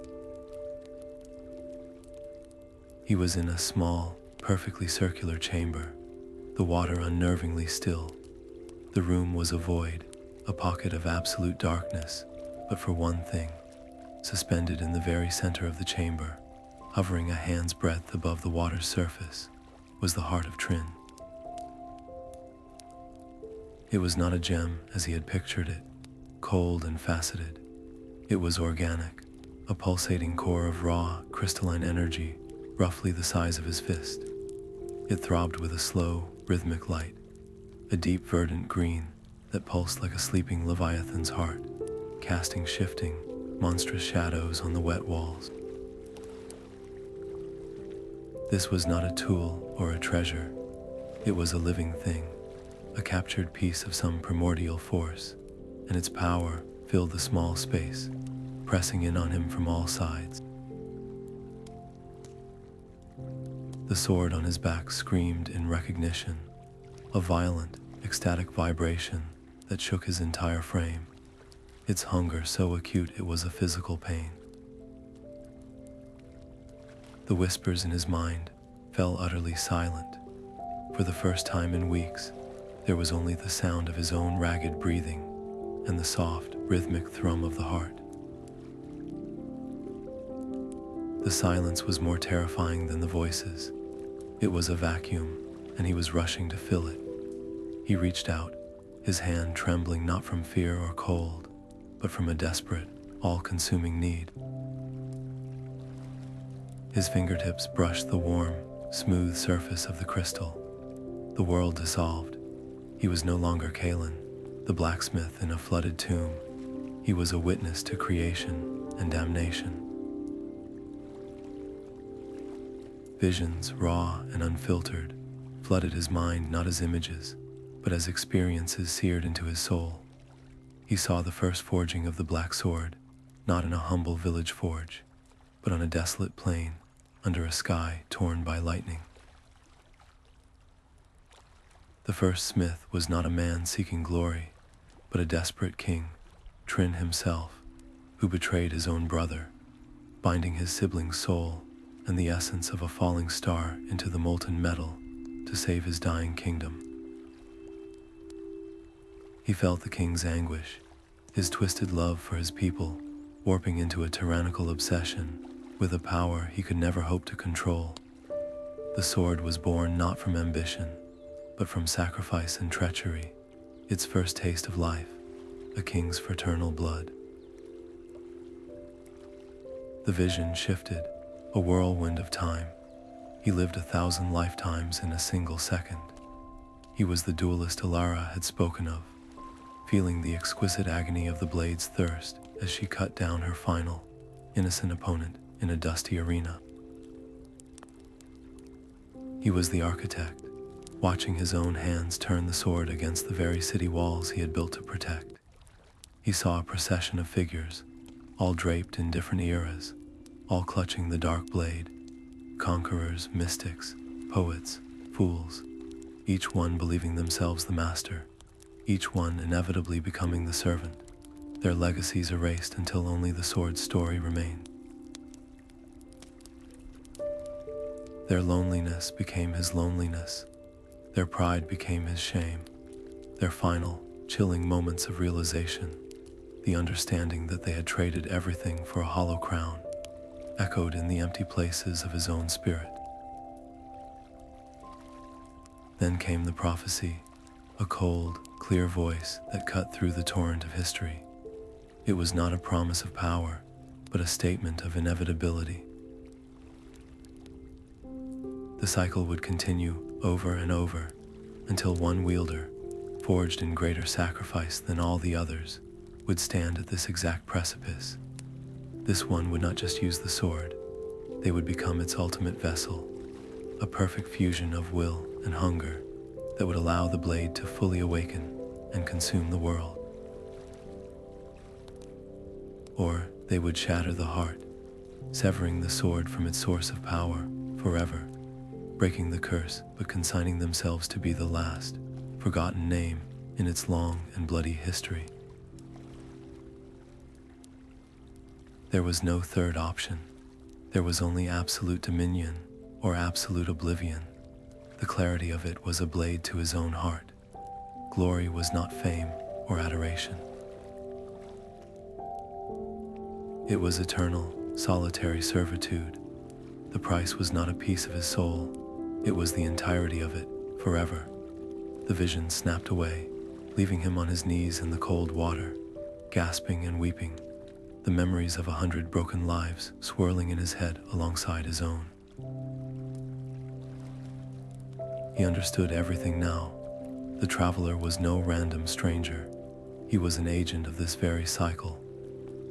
He was in a small, perfectly circular chamber, the water unnervingly still. The room was a void, a pocket of absolute darkness, but for one thing, suspended in the very center of the chamber, hovering a hand's breadth above the water's surface, was the Heart of Trin. It was not a gem as he had pictured it, cold and faceted. It was organic, a pulsating core of raw, crystalline energy, roughly the size of his fist. It throbbed with a slow, rhythmic light, a deep verdant green that pulsed like a sleeping leviathan's heart, casting shifting, monstrous shadows on the wet walls. This was not a tool or a treasure. It was a living thing, a captured piece of some primordial force, and its power filled the small space, pressing in on him from all sides. The sword on his back screamed in recognition, a violent, ecstatic vibration that shook his entire frame, its hunger so acute it was a physical pain. The whispers in his mind fell utterly silent. For the first time in weeks, there was only the sound of his own ragged breathing and the soft, rhythmic thrum of the heart. The silence was more terrifying than the voices. It was a vacuum, and he was rushing to fill it. He reached out, his hand trembling not from fear or cold, but from a desperate, all-consuming need. His fingertips brushed the warm, smooth surface of the crystal. The world dissolved. He was no longer Kaelen, the blacksmith in a flooded tomb. He was a witness to creation and damnation. Visions, raw and unfiltered, flooded his mind not as images, but as experiences seared into his soul. He saw the first forging of the Black Sword, not in a humble village forge, but on a desolate plain, under a sky torn by lightning. The first smith was not a man seeking glory, but a desperate king, Trin himself, who betrayed his own brother, binding his sibling's soul and the essence of a falling star into the molten metal to save his dying kingdom. He felt the king's anguish, his twisted love for his people, warping into a tyrannical obsession with a power he could never hope to control. The sword was born not from ambition, but from sacrifice and treachery, its first taste of life, a king's fraternal blood. The vision shifted, a whirlwind of time. He lived 1,000 lifetimes in a single second. He was the duelist Alara had spoken of, feeling the exquisite agony of the blade's thirst as she cut down her final, innocent opponent in a dusty arena. He was the architect, watching his own hands turn the sword against the very city walls he had built to protect. He saw a procession of figures, all draped in different eras, all clutching the dark blade, conquerors, mystics, poets, fools, each one believing themselves the master, each one inevitably becoming the servant, their legacies erased until only the sword's story remained. Their loneliness became his loneliness, their pride became his shame, their final, chilling moments of realization, the understanding that they had traded everything for a hollow crown. echoed in the empty places of his own spirit. Then came the prophecy, a cold, clear voice that cut through the torrent of history. It was not a promise of power, but a statement of inevitability. The cycle would continue over and over until one wielder, forged in greater sacrifice than all the others, would stand at this exact precipice. This one would not just use the sword, they would become its ultimate vessel, a perfect fusion of will and hunger that would allow the blade to fully awaken and consume the world. Or they would shatter the heart, severing the sword from its source of power forever, breaking the curse but consigning themselves to be the last, forgotten name in its long and bloody history. There was no third option. There was only absolute dominion or absolute oblivion. The clarity of it was a blade to his own heart. Glory was not fame or adoration. It was eternal, solitary servitude. The price was not a piece of his soul, it was the entirety of it, forever. The vision snapped away, leaving him on his knees in the cold water, gasping and weeping, the memories of 100 broken lives swirling in his head alongside his own. He understood everything now. The traveler was no random stranger. He was an agent of this very cycle,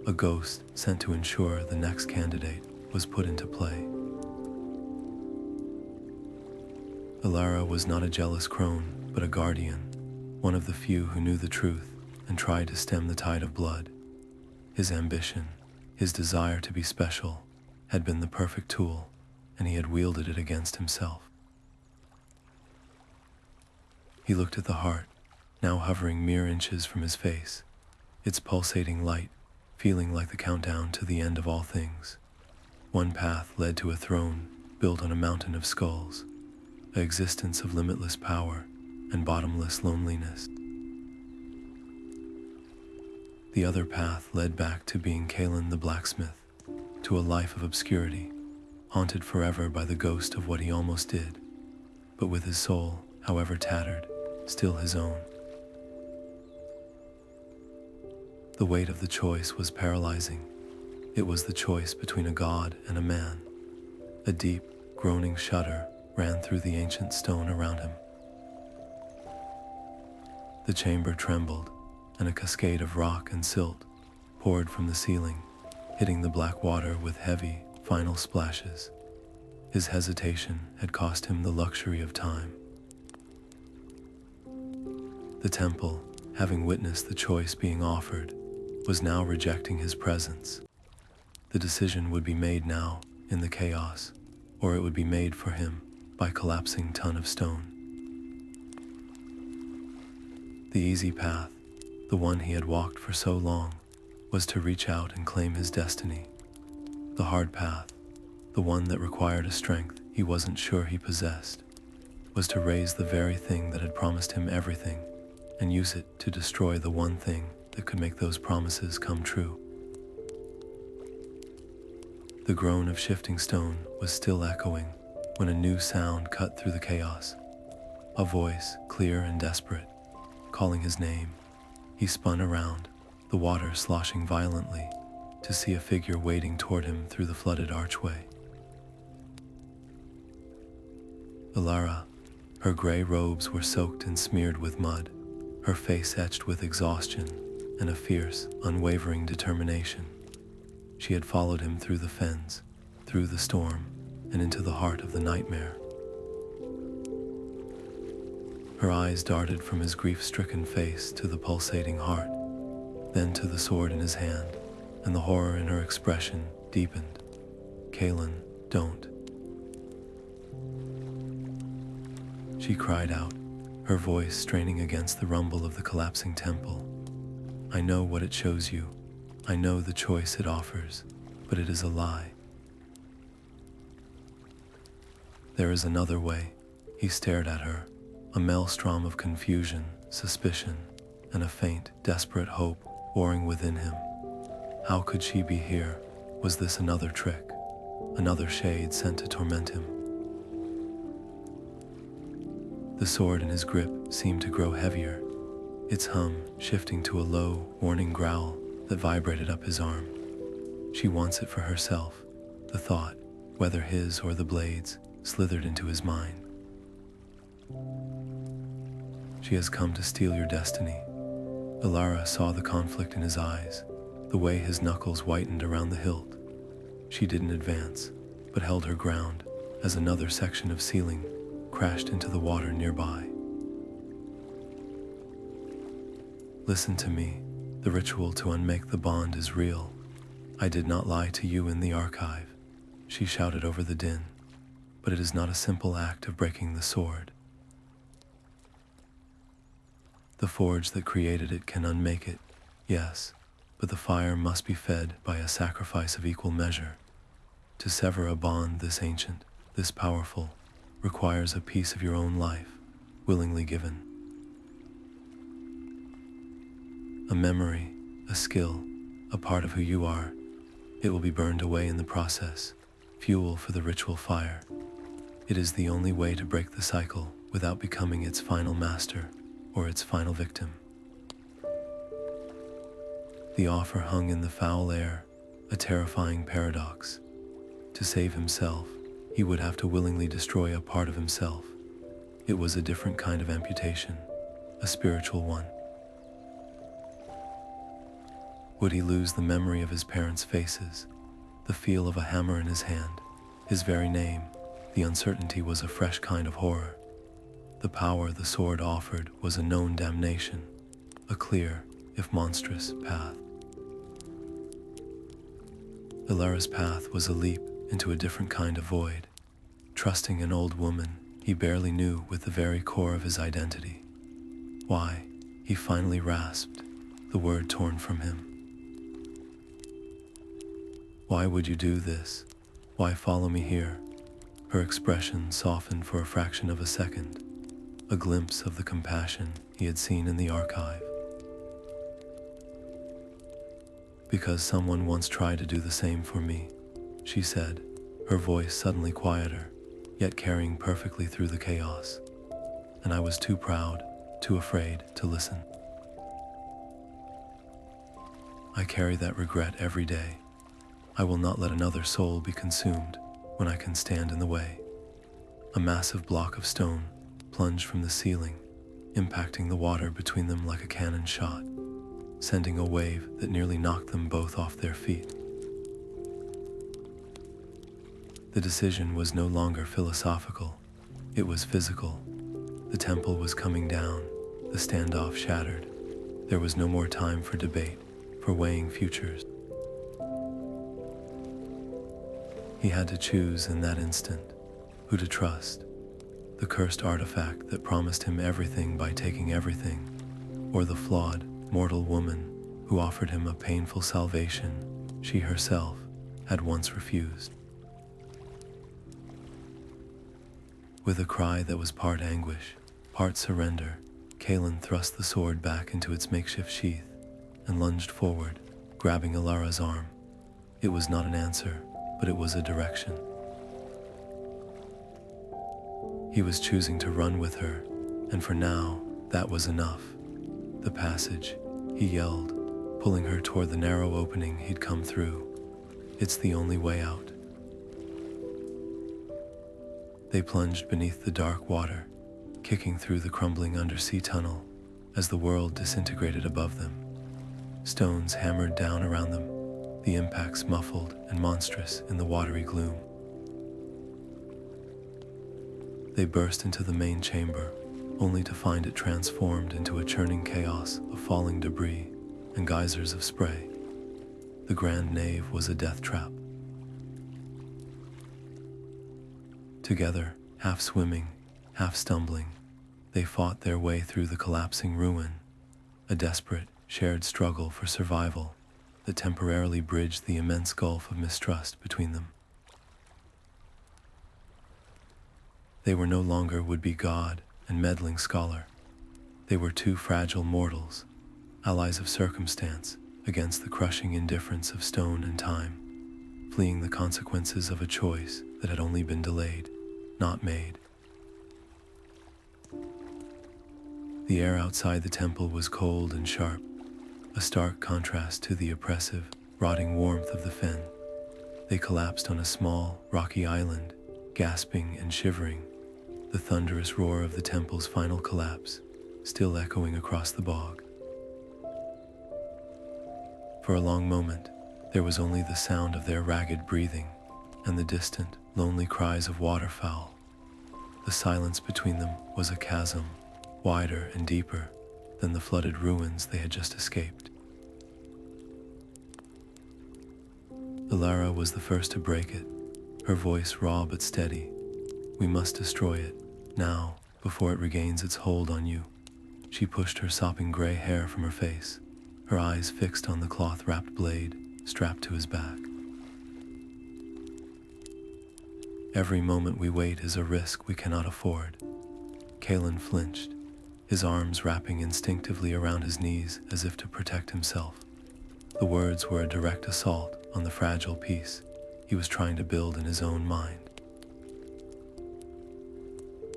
a ghost sent to ensure the next candidate was put into play. Elara was not a jealous crone, but a guardian, one of the few who knew the truth and tried to stem the tide of blood. His ambition, his desire to be special, had been the perfect tool, and he had wielded it against himself. He looked at the heart, now hovering mere inches from his face, its pulsating light feeling like the countdown to the end of all things. One path led to a throne built on a mountain of skulls, an existence of limitless power and bottomless loneliness. The other path led back to being Kaelen the blacksmith, to a life of obscurity, haunted forever by the ghost of what he almost did, but with his soul, however tattered, still his own. The weight of the choice was paralyzing. It was the choice between a god and a man. A deep, groaning shudder ran through the ancient stone around him. The chamber trembled, and a cascade of rock and silt poured from the ceiling, hitting the black water with heavy, final splashes. His hesitation had cost him the luxury of time. The temple, having witnessed the choice being offered, was now rejecting his presence. The decision would be made now, in the chaos, or it would be made for him by collapsing ton of stone. The easy path, the one he had walked for so long, was to reach out and claim his destiny. The hard path, the one that required a strength he wasn't sure he possessed, was to raise the very thing that had promised him everything and use it to destroy the one thing that could make those promises come true. The groan of shifting stone was still echoing when a new sound cut through the chaos. A voice, clear and desperate, calling his name. He spun around, the water sloshing violently, to see a figure wading toward him through the flooded archway. Alara, her gray robes were soaked and smeared with mud, her face etched with exhaustion and a fierce, unwavering determination. She had followed him through the fens, through the storm, and into the heart of the nightmare. Her eyes darted from his grief-stricken face to the pulsating heart, then to the sword in his hand, and the horror in her expression deepened. "Kalin, don't." She cried out, her voice straining against the rumble of the collapsing temple. "I know what it shows you. I know the choice it offers, but it is a lie. There is another way." He stared at her, a maelstrom of confusion, suspicion, and a faint, desperate hope warring within him. How could she be here? Was this another trick? another shade sent to torment him. The sword in his grip seemed to grow heavier, its hum shifting to a low, warning growl that vibrated up his arm. She wants it for herself, the thought, whether his or the blade's, slithered into his mind. She has come to steal your destiny. Elara saw the conflict in his eyes, the way his knuckles whitened around the hilt. She didn't advance, but held her ground as another section of ceiling crashed into the water nearby. Listen to me. The ritual to unmake the bond is real. I did not lie to you in the archive, she shouted over the din. But it is not a simple act of breaking the sword. The forge that created it can unmake it, yes, but the fire must be fed by a sacrifice of equal measure. To sever a bond this ancient, this powerful, requires a piece of your own life, willingly given. A memory, a skill, a part of who you are. It will be burned away in the process, fuel for the ritual fire. It is the only way to break the cycle without becoming its final master or its final victim. The offer hung in the foul air, a terrifying paradox. To save himself, he would have to willingly destroy a part of himself. It was a different kind of amputation, a spiritual one. Would he lose the memory of his parents' faces, the feel of a hammer in his hand, his very name? The uncertainty was a fresh kind of horror. The power the sword offered was a known damnation, a clear, if monstrous, path. Elara's path was a leap into a different kind of void, trusting an old woman he barely knew with the very core of his identity. Why, he finally rasped, the word torn from him. Why would you do this? Why follow me here? Her expression softened for a fraction of a second, a glimpse of the compassion he had seen in the archive. Because someone once tried to do the same for me, she said, her voice suddenly quieter, yet carrying perfectly through the chaos. And I was too proud, too afraid to listen. I carry that regret every day. I will not let another soul be consumed when I can stand in the way. A massive block of stone plunged from the ceiling, impacting the water between them like a cannon shot, sending a wave that nearly knocked them both off their feet. The decision was no longer philosophical, it was physical. The temple was coming down, the standoff shattered. There was no more time for debate, for weighing futures. He had to choose in that instant who to trust, the cursed artifact that promised him everything by taking everything, or the flawed, mortal woman who offered him a painful salvation she herself had once refused. With a cry that was part anguish, part surrender, Kaelen thrust the sword back into its makeshift sheath and lunged forward, grabbing Alara's arm. It was not an answer, but it was a direction. He was choosing to run with her, and for now, that was enough. The passage, he yelled, pulling her toward the narrow opening he'd come through. It's the only way out. They plunged beneath the dark water, kicking through the crumbling undersea tunnel as the world disintegrated above them. Stones hammered down around them, the impacts muffled and monstrous in the watery gloom. They burst into the main chamber, only to find it transformed into a churning chaos of falling debris and geysers of spray. The grand nave was a death trap. Together, half swimming, half stumbling, they fought their way through the collapsing ruin, a desperate, shared struggle for survival that temporarily bridged the immense gulf of mistrust between them. They were no longer would-be god and meddling scholar. They were two fragile mortals, allies of circumstance against the crushing indifference of stone and time. fleeing the consequences of a choice that had only been delayed, not made. The air outside the temple was cold and sharp, a stark contrast to the oppressive, rotting warmth of the fen. They collapsed on a small, rocky island, gasping and shivering, the thunderous roar of the temple's final collapse still echoing across the bog. For a long moment, there was only the sound of their ragged breathing and the distant, lonely cries of waterfowl. The silence between them was a chasm, wider and deeper than the flooded ruins they had just escaped. Elara was the first to break it, her voice raw but steady. "We must destroy it, now, before it regains its hold on you." She pushed her sopping gray hair from her face, her eyes fixed on the cloth-wrapped blade strapped to his back. "Every moment we wait is a risk we cannot afford." Kalin flinched, his arms wrapping instinctively around his knees as if to protect himself. The words were a direct assault on the fragile peace he was trying to build in his own mind.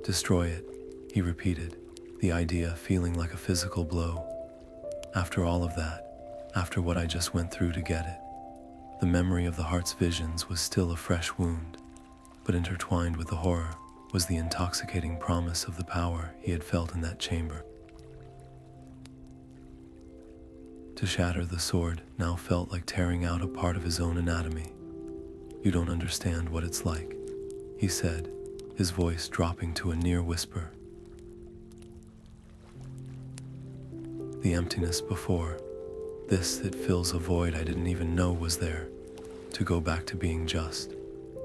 "Destroy it," he repeated, the idea feeling like a physical blow. After all of that, after what I just went through to get it, the memory of the heart's visions was still a fresh wound, but intertwined with the horror was the intoxicating promise of the power he had felt in that chamber. To shatter the sword now felt like tearing out a part of his own anatomy. "You don't understand what it's like," he said, his voice dropping to a near whisper. "The emptiness before, this that fills a void I didn't even know was there, to go back to being just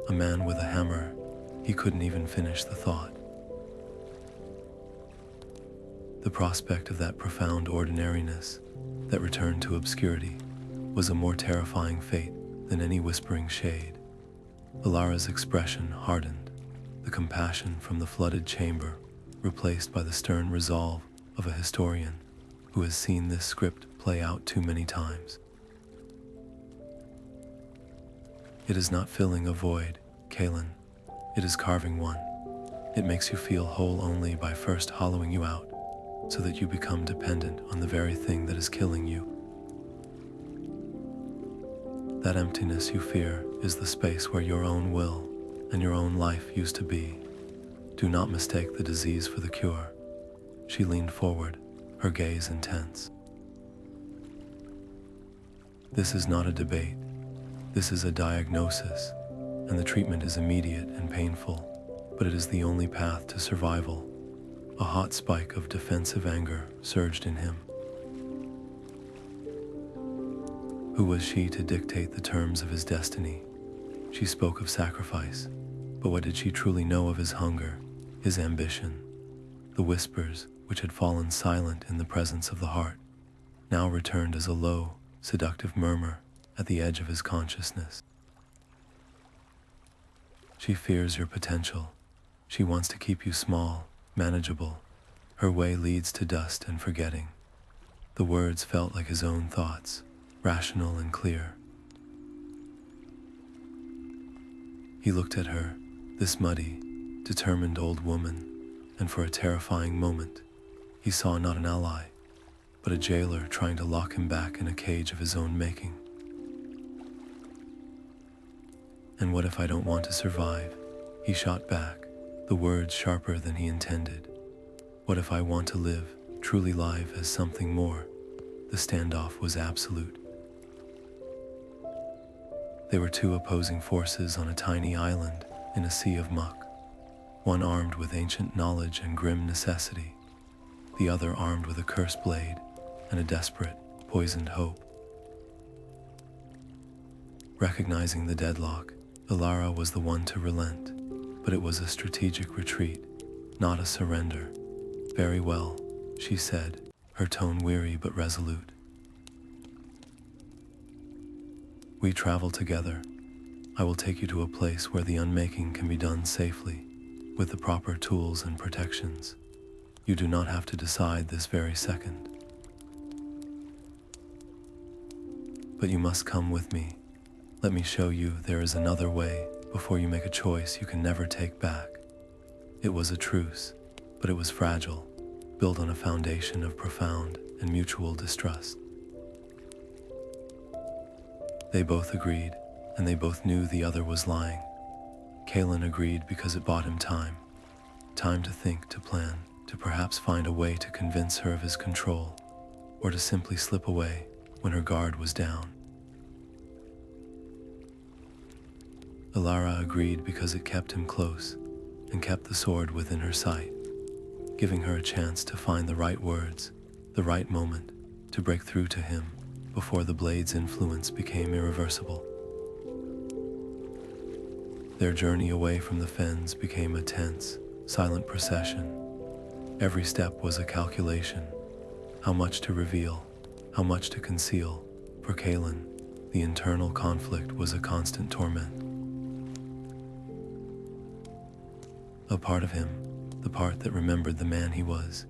a man with a hammer." He couldn't even finish the thought. The prospect of that profound ordinariness, that return to obscurity, was a more terrifying fate than any whispering shade. Alara's expression hardened, the compassion from the flooded chamber replaced by the stern resolve of a historian who has seen this script play out too many times. "It is not filling a void, Kaelen. It is carving one. It makes you feel whole only by first hollowing you out, so that you become dependent on the very thing that is killing you. That emptiness you fear is the space where your own will and your own life used to be. Do not mistake the disease for the cure." She leaned forward, her gaze intense. "This is not a debate. This is a diagnosis, and the treatment is immediate and painful, but it is the only path to survival." A hot spike of defensive anger surged in him. Who was she to dictate the terms of his destiny? She spoke of sacrifice, but what did she truly know of his hunger, his ambition? The whispers, which had fallen silent in the presence of the heart, now returned as a low, seductive murmur at the edge of his consciousness. "She fears your potential. She wants to keep you small, manageable. Her way leads to dust and forgetting." The words felt like his own thoughts, rational and clear. He looked at her, this muddy, determined old woman, and for a terrifying moment, he saw not an ally, but a jailer trying to lock him back in a cage of his own making. "And what if I don't want to survive?" he shot back, the words sharper than he intended. "What if I want to live, truly live as something more?" The standoff was absolute. They were two opposing forces on a tiny island in a sea of muck, one armed with ancient knowledge and grim necessity, the other armed with a cursed blade and a desperate, poisoned hope. Recognizing the deadlock, Alara was the one to relent, but it was a strategic retreat, not a surrender. "Very well," she said, her tone weary but resolute. "We travel together. I will take you to a place where the unmaking can be done safely, with the proper tools and protections. You do not have to decide this very second. But you must come with me." Let me show you there is another way before you make a choice you can never take back. It was a truce, but it was fragile, built on a foundation of profound and mutual distrust. They both agreed, and they both knew the other was lying. Kaelen agreed because it bought him time. Time to think, to plan, to perhaps find a way to convince her of his control, or to simply slip away when her guard was down. Alara agreed because it kept him close and kept the sword within her sight, giving her a chance to find the right words, the right moment to break through to him before the blade's influence became irreversible. Their journey away from the fens became a tense, silent procession. Every step was a calculation. How much to reveal, how much to conceal. For Kalin, the internal conflict was a constant torment. A part of him, the part that remembered the man he was,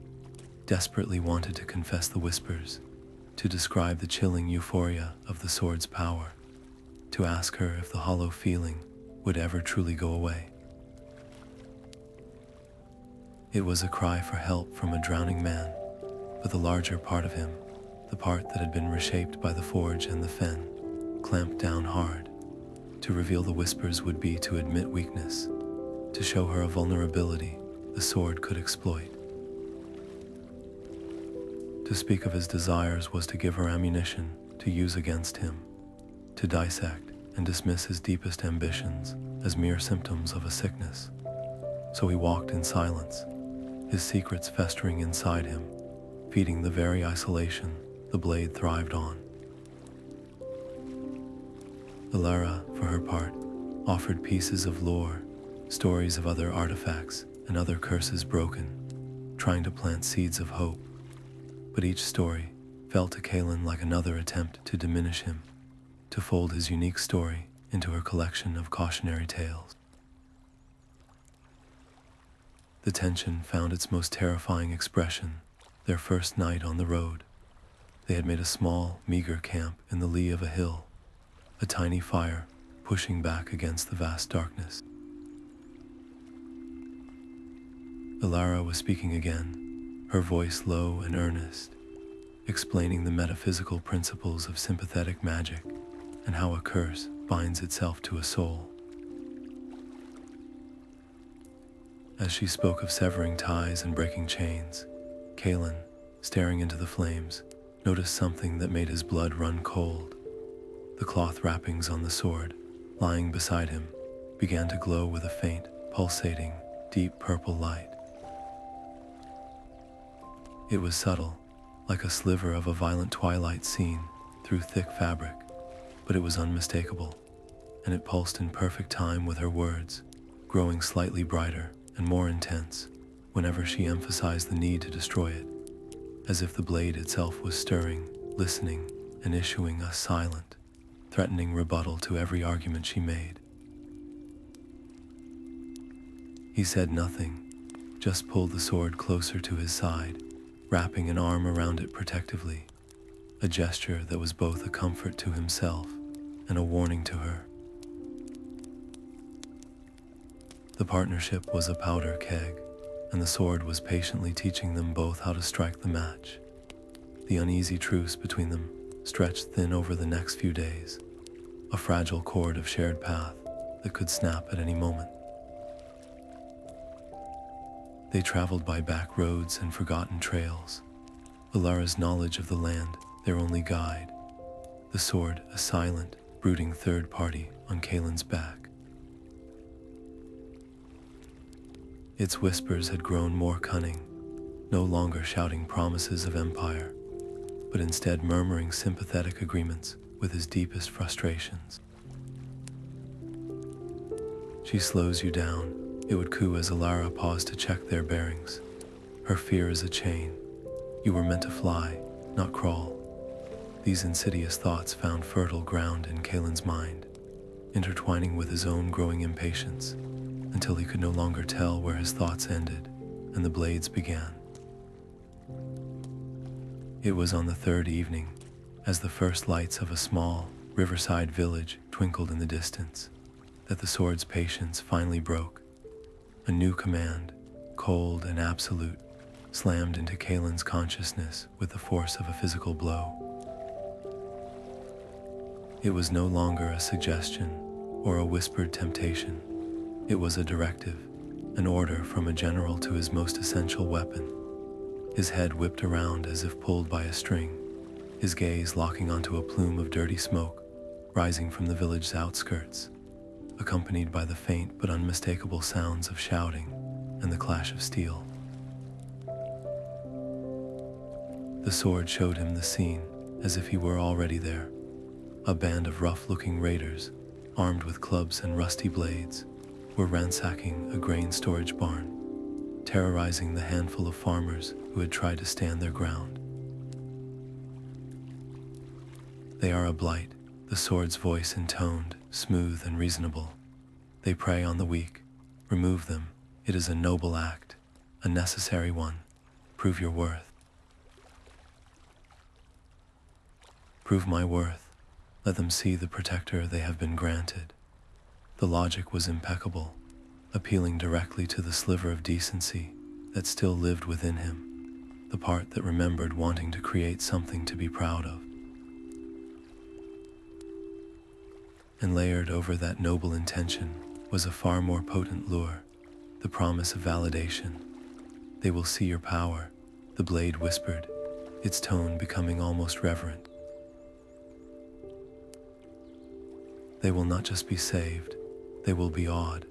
desperately wanted to confess the whispers, to describe the chilling euphoria of the sword's power, to ask her if the hollow feeling would ever truly go away. It was a cry for help from a drowning man, but the larger part of him, the part that had been reshaped by the forge and the fen, clamped down hard. To reveal the whispers would be to admit weakness, to show her a vulnerability the sword could exploit. To speak of his desires was to give her ammunition to use against him, to dissect and dismiss his deepest ambitions as mere symptoms of a sickness. So he walked in silence, his secrets festering inside him, feeding the very isolation the blade thrived on. Elara, for her part, offered pieces of lore, stories of other artifacts and other curses broken, trying to plant seeds of hope. But each story felt to Kaelen like another attempt to diminish him, to fold his unique story into her collection of cautionary tales. The tension found its most terrifying expression their first night on the road. They had made a small, meager camp in the lee of a hill, a tiny fire pushing back against the vast darkness. Alara was speaking again, her voice low and earnest, explaining the metaphysical principles of sympathetic magic and how a curse binds itself to a soul. As she spoke of severing ties and breaking chains, Kaelen, staring into the flames, noticed something that made his blood run cold. The cloth wrappings on the sword, lying beside him, began to glow with a faint, pulsating, deep purple light. It was subtle, like a sliver of a violent twilight scene through thick fabric, but it was unmistakable, and it pulsed in perfect time with her words, growing slightly brighter and more intense whenever she emphasized the need to destroy it, as if the blade itself was stirring, listening, and issuing a silent, threatening rebuttal to every argument she made. He said nothing, just pulled the sword closer to his side, wrapping an arm around it protectively, a gesture that was both a comfort to himself and a warning to her. The partnership was a powder keg, and the sword was patiently teaching them both how to strike the match. The uneasy truce between them stretched thin over the next few days, a fragile cord of shared path that could snap at any moment. They traveled by back roads and forgotten trails, Alara's knowledge of the land their only guide, the sword a silent, brooding third party on Kalen's back. Its whispers had grown more cunning, no longer shouting promises of empire, but instead murmuring sympathetic agreements with his deepest frustrations. She slows you down, it would coo as Alara paused to check their bearings. Her fear is a chain. You were meant to fly, not crawl. These insidious thoughts found fertile ground in Kalen's mind, intertwining with his own growing impatience, until he could no longer tell where his thoughts ended and the blades began. It was on the third evening, as the first lights of a small riverside village twinkled in the distance, that the sword's patience finally broke. A new command, cold and absolute, slammed into Kaelin's consciousness with the force of a physical blow. It was no longer a suggestion or a whispered temptation. It was a directive, an order from a general to his most essential weapon. His head whipped around as if pulled by a string, his gaze locking onto a plume of dirty smoke rising from the village's outskirts, accompanied by the faint but unmistakable sounds of shouting and the clash of steel. The sword showed him the scene as if he were already there. A band of rough-looking raiders, armed with clubs and rusty blades, were ransacking a grain storage barn, terrorizing the handful of farmers who had tried to stand their ground. They are a blight, the sword's voice intoned, smooth and reasonable. They prey on the weak. Remove them. It is a noble act, a necessary one. Prove your worth. Prove my worth. Let them see the protector they have been granted. The logic was impeccable, appealing directly to the sliver of decency that still lived within him, the part that remembered wanting to create something to be proud of. And layered over that noble intention was a far more potent lure, the promise of validation. They will see your power, the blade whispered, its tone becoming almost reverent. They will not just be saved, they will be awed.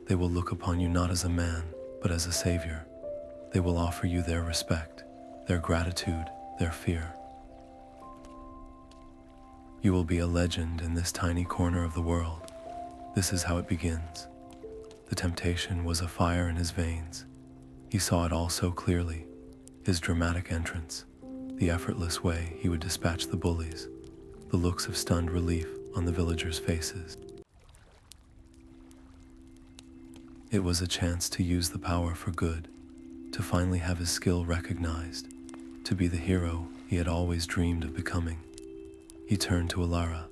They will look upon you not as a man, but as a savior. They will offer you their respect, their gratitude, their fear. You will be a legend in this tiny corner of the world. This is how it begins. The temptation was a fire in his veins. He saw it all so clearly. His dramatic entrance, the effortless way he would dispatch the bullies, the looks of stunned relief on the villagers' faces. It was a chance to use the power for good, to finally have his skill recognized, to be the hero he had always dreamed of becoming. He turned to Alara,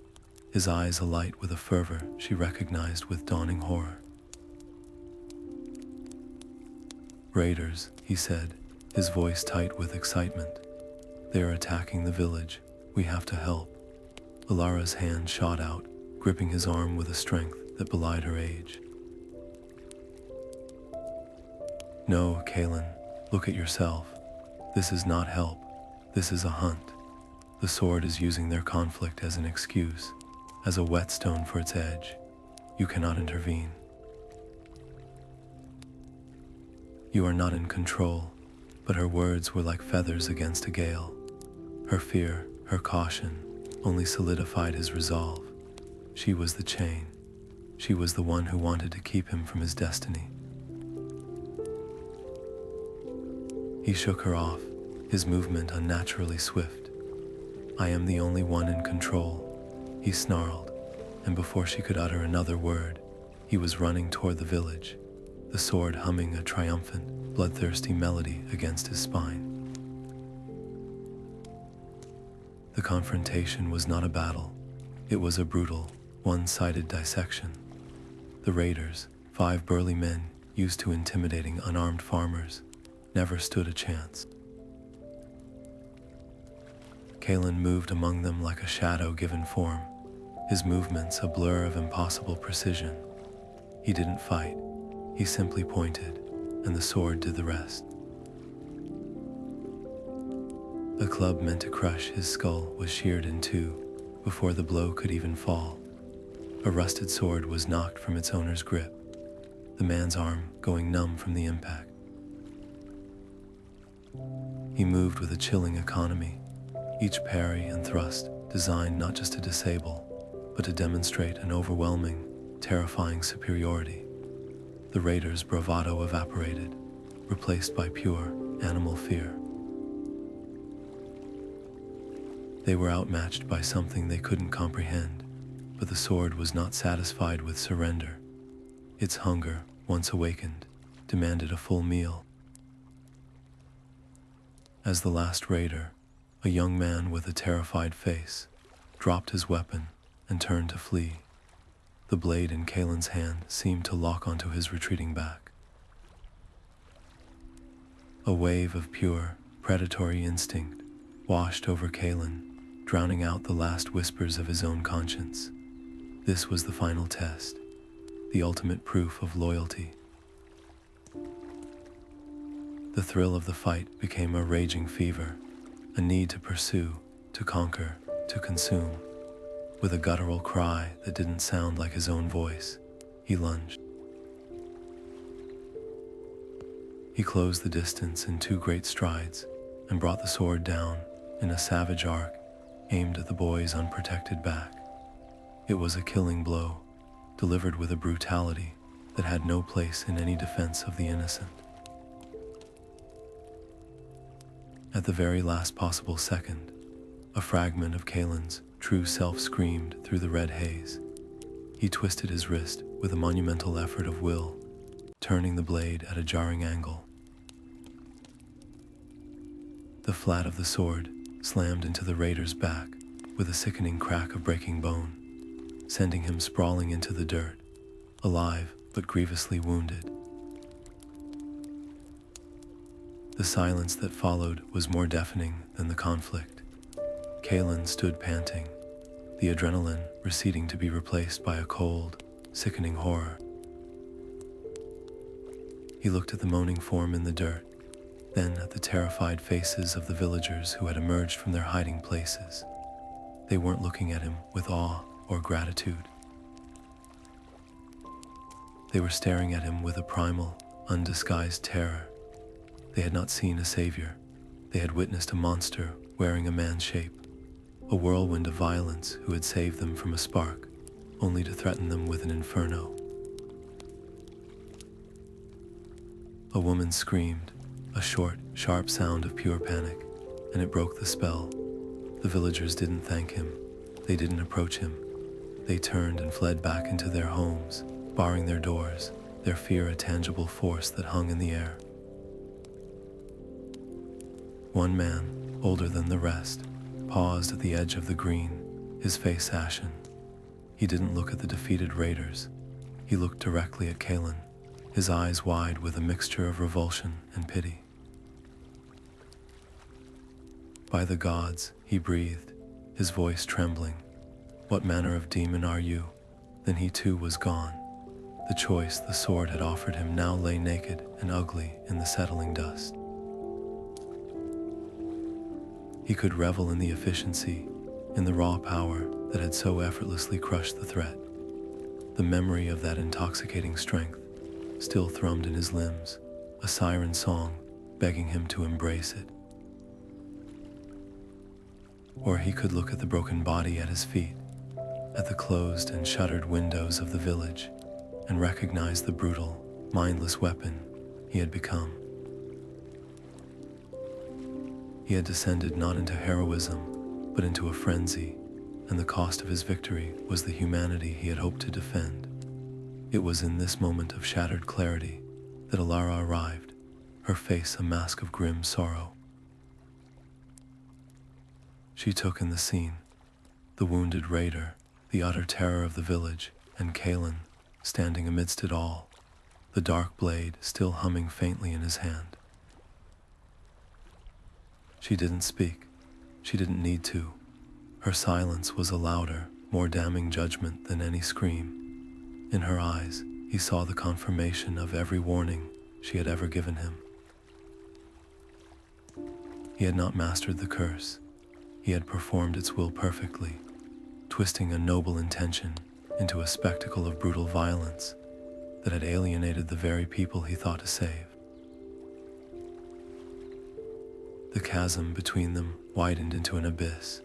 his eyes alight with a fervor she recognized with dawning horror. Raiders, he said, his voice tight with excitement. They are attacking the village. We have to help. Alara's hand shot out, gripping his arm with a strength that belied her age. No, Kaelen, look at yourself. This is not help. This is a hunt. The sword is using their conflict as an excuse, as a whetstone for its edge. You cannot intervene. You are not in control, but her words were like feathers against a gale. Her fear, her caution, only solidified his resolve. She was the chain. She was the one who wanted to keep him from his destiny. He shook her off, his movement unnaturally swift. I am the only one in control, he snarled, and before she could utter another word, he was running toward the village, the sword humming a triumphant, bloodthirsty melody against his spine. The confrontation was not a battle. It was a brutal, one-sided dissection. The raiders, 5 burly men used to intimidating unarmed farmers, never stood a chance. Kalin moved among them like a shadow given form, his movements a blur of impossible precision. He didn't fight, he simply pointed, and the sword did the rest. A club meant to crush his skull was sheared in two before the blow could even fall. A rusted sword was knocked from its owner's grip, the man's arm going numb from the impact. He moved with a chilling economy, each parry and thrust designed not just to disable, but to demonstrate an overwhelming, terrifying superiority. The raiders' bravado evaporated, replaced by pure, animal fear. They were outmatched by something they couldn't comprehend, but the sword was not satisfied with surrender. Its hunger, once awakened, demanded a full meal. As the last raider, a young man with a terrified face, dropped his weapon and turned to flee, The blade in Kaelin's hand seemed to lock onto his retreating back. A wave of pure, predatory instinct washed over Kaelin, drowning out the last whispers of his own conscience. This was the final test, the ultimate proof of loyalty. The thrill of the fight became a raging fever, a need to pursue, to conquer, to consume. With a guttural cry that didn't sound like his own voice, he lunged. He closed the distance in 2 great strides and brought the sword down in a savage arc aimed at the boy's unprotected back. It was a killing blow, delivered with a brutality that had no place in any defense of the innocent. At the very last possible second, a fragment of Kaelin's true self screamed through the red haze. He twisted his wrist with a monumental effort of will, turning the blade at a jarring angle. The flat of the sword slammed into the raider's back with a sickening crack of breaking bone, sending him sprawling into the dirt, alive but grievously wounded. The silence that followed was more deafening than the conflict. Kaelin stood panting, the adrenaline receding to be replaced by a cold, sickening horror. He looked at the moaning form in the dirt, then at the terrified faces of the villagers who had emerged from their hiding places. They weren't looking at him with awe or gratitude. They were staring at him with a primal, undisguised terror. They had not seen a savior. They had witnessed a monster wearing a man's shape, a whirlwind of violence who had saved them from a spark, only to threaten them with an inferno. A woman screamed, a short, sharp sound of pure panic, and it broke the spell. The villagers didn't thank him. They didn't approach him. They turned and fled back into their homes, barring their doors, their fear a tangible force that hung in the air. One man, older than the rest, paused at the edge of the green, his face ashen. He didn't look at the defeated raiders. He looked directly at Kaelin, his eyes wide with a mixture of revulsion and pity. "By the gods," he breathed, his voice trembling. "What manner of demon are you?" Then he too was gone. The choice the sword had offered him now lay naked and ugly in the settling dust. He could revel in the efficiency, in the raw power that had so effortlessly crushed the threat. The memory of that intoxicating strength still thrummed in his limbs, a siren song begging him to embrace it. Or he could look at the broken body at his feet, at the closed and shuttered windows of the village, and recognize the brutal, mindless weapon he had become. He had descended not into heroism, but into a frenzy, and the cost of his victory was the humanity he had hoped to defend. It was in this moment of shattered clarity that Alara arrived, her face a mask of grim sorrow. She took in the scene, the wounded raider, the utter terror of the village, and Kaelin standing amidst it all, the dark blade still humming faintly in his hand. She didn't speak. She didn't need to. Her silence was a louder, more damning judgment than any scream. In her eyes, he saw the confirmation of every warning she had ever given him. He had not mastered the curse. He had performed its will perfectly, twisting a noble intention into a spectacle of brutal violence that had alienated the very people he thought to save. The chasm between them widened into an abyss,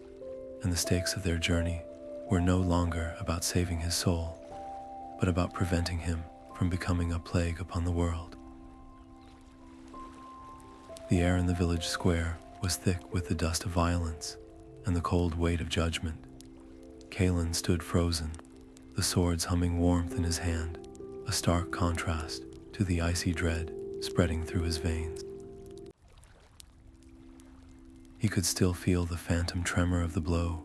and the stakes of their journey were no longer about saving his soul, but about preventing him from becoming a plague upon the world. The air in the village square was thick with the dust of violence and the cold weight of judgment. Kaelin stood frozen, the sword's humming warmth in his hand, a stark contrast to the icy dread spreading through his veins. He could still feel the phantom tremor of the blow,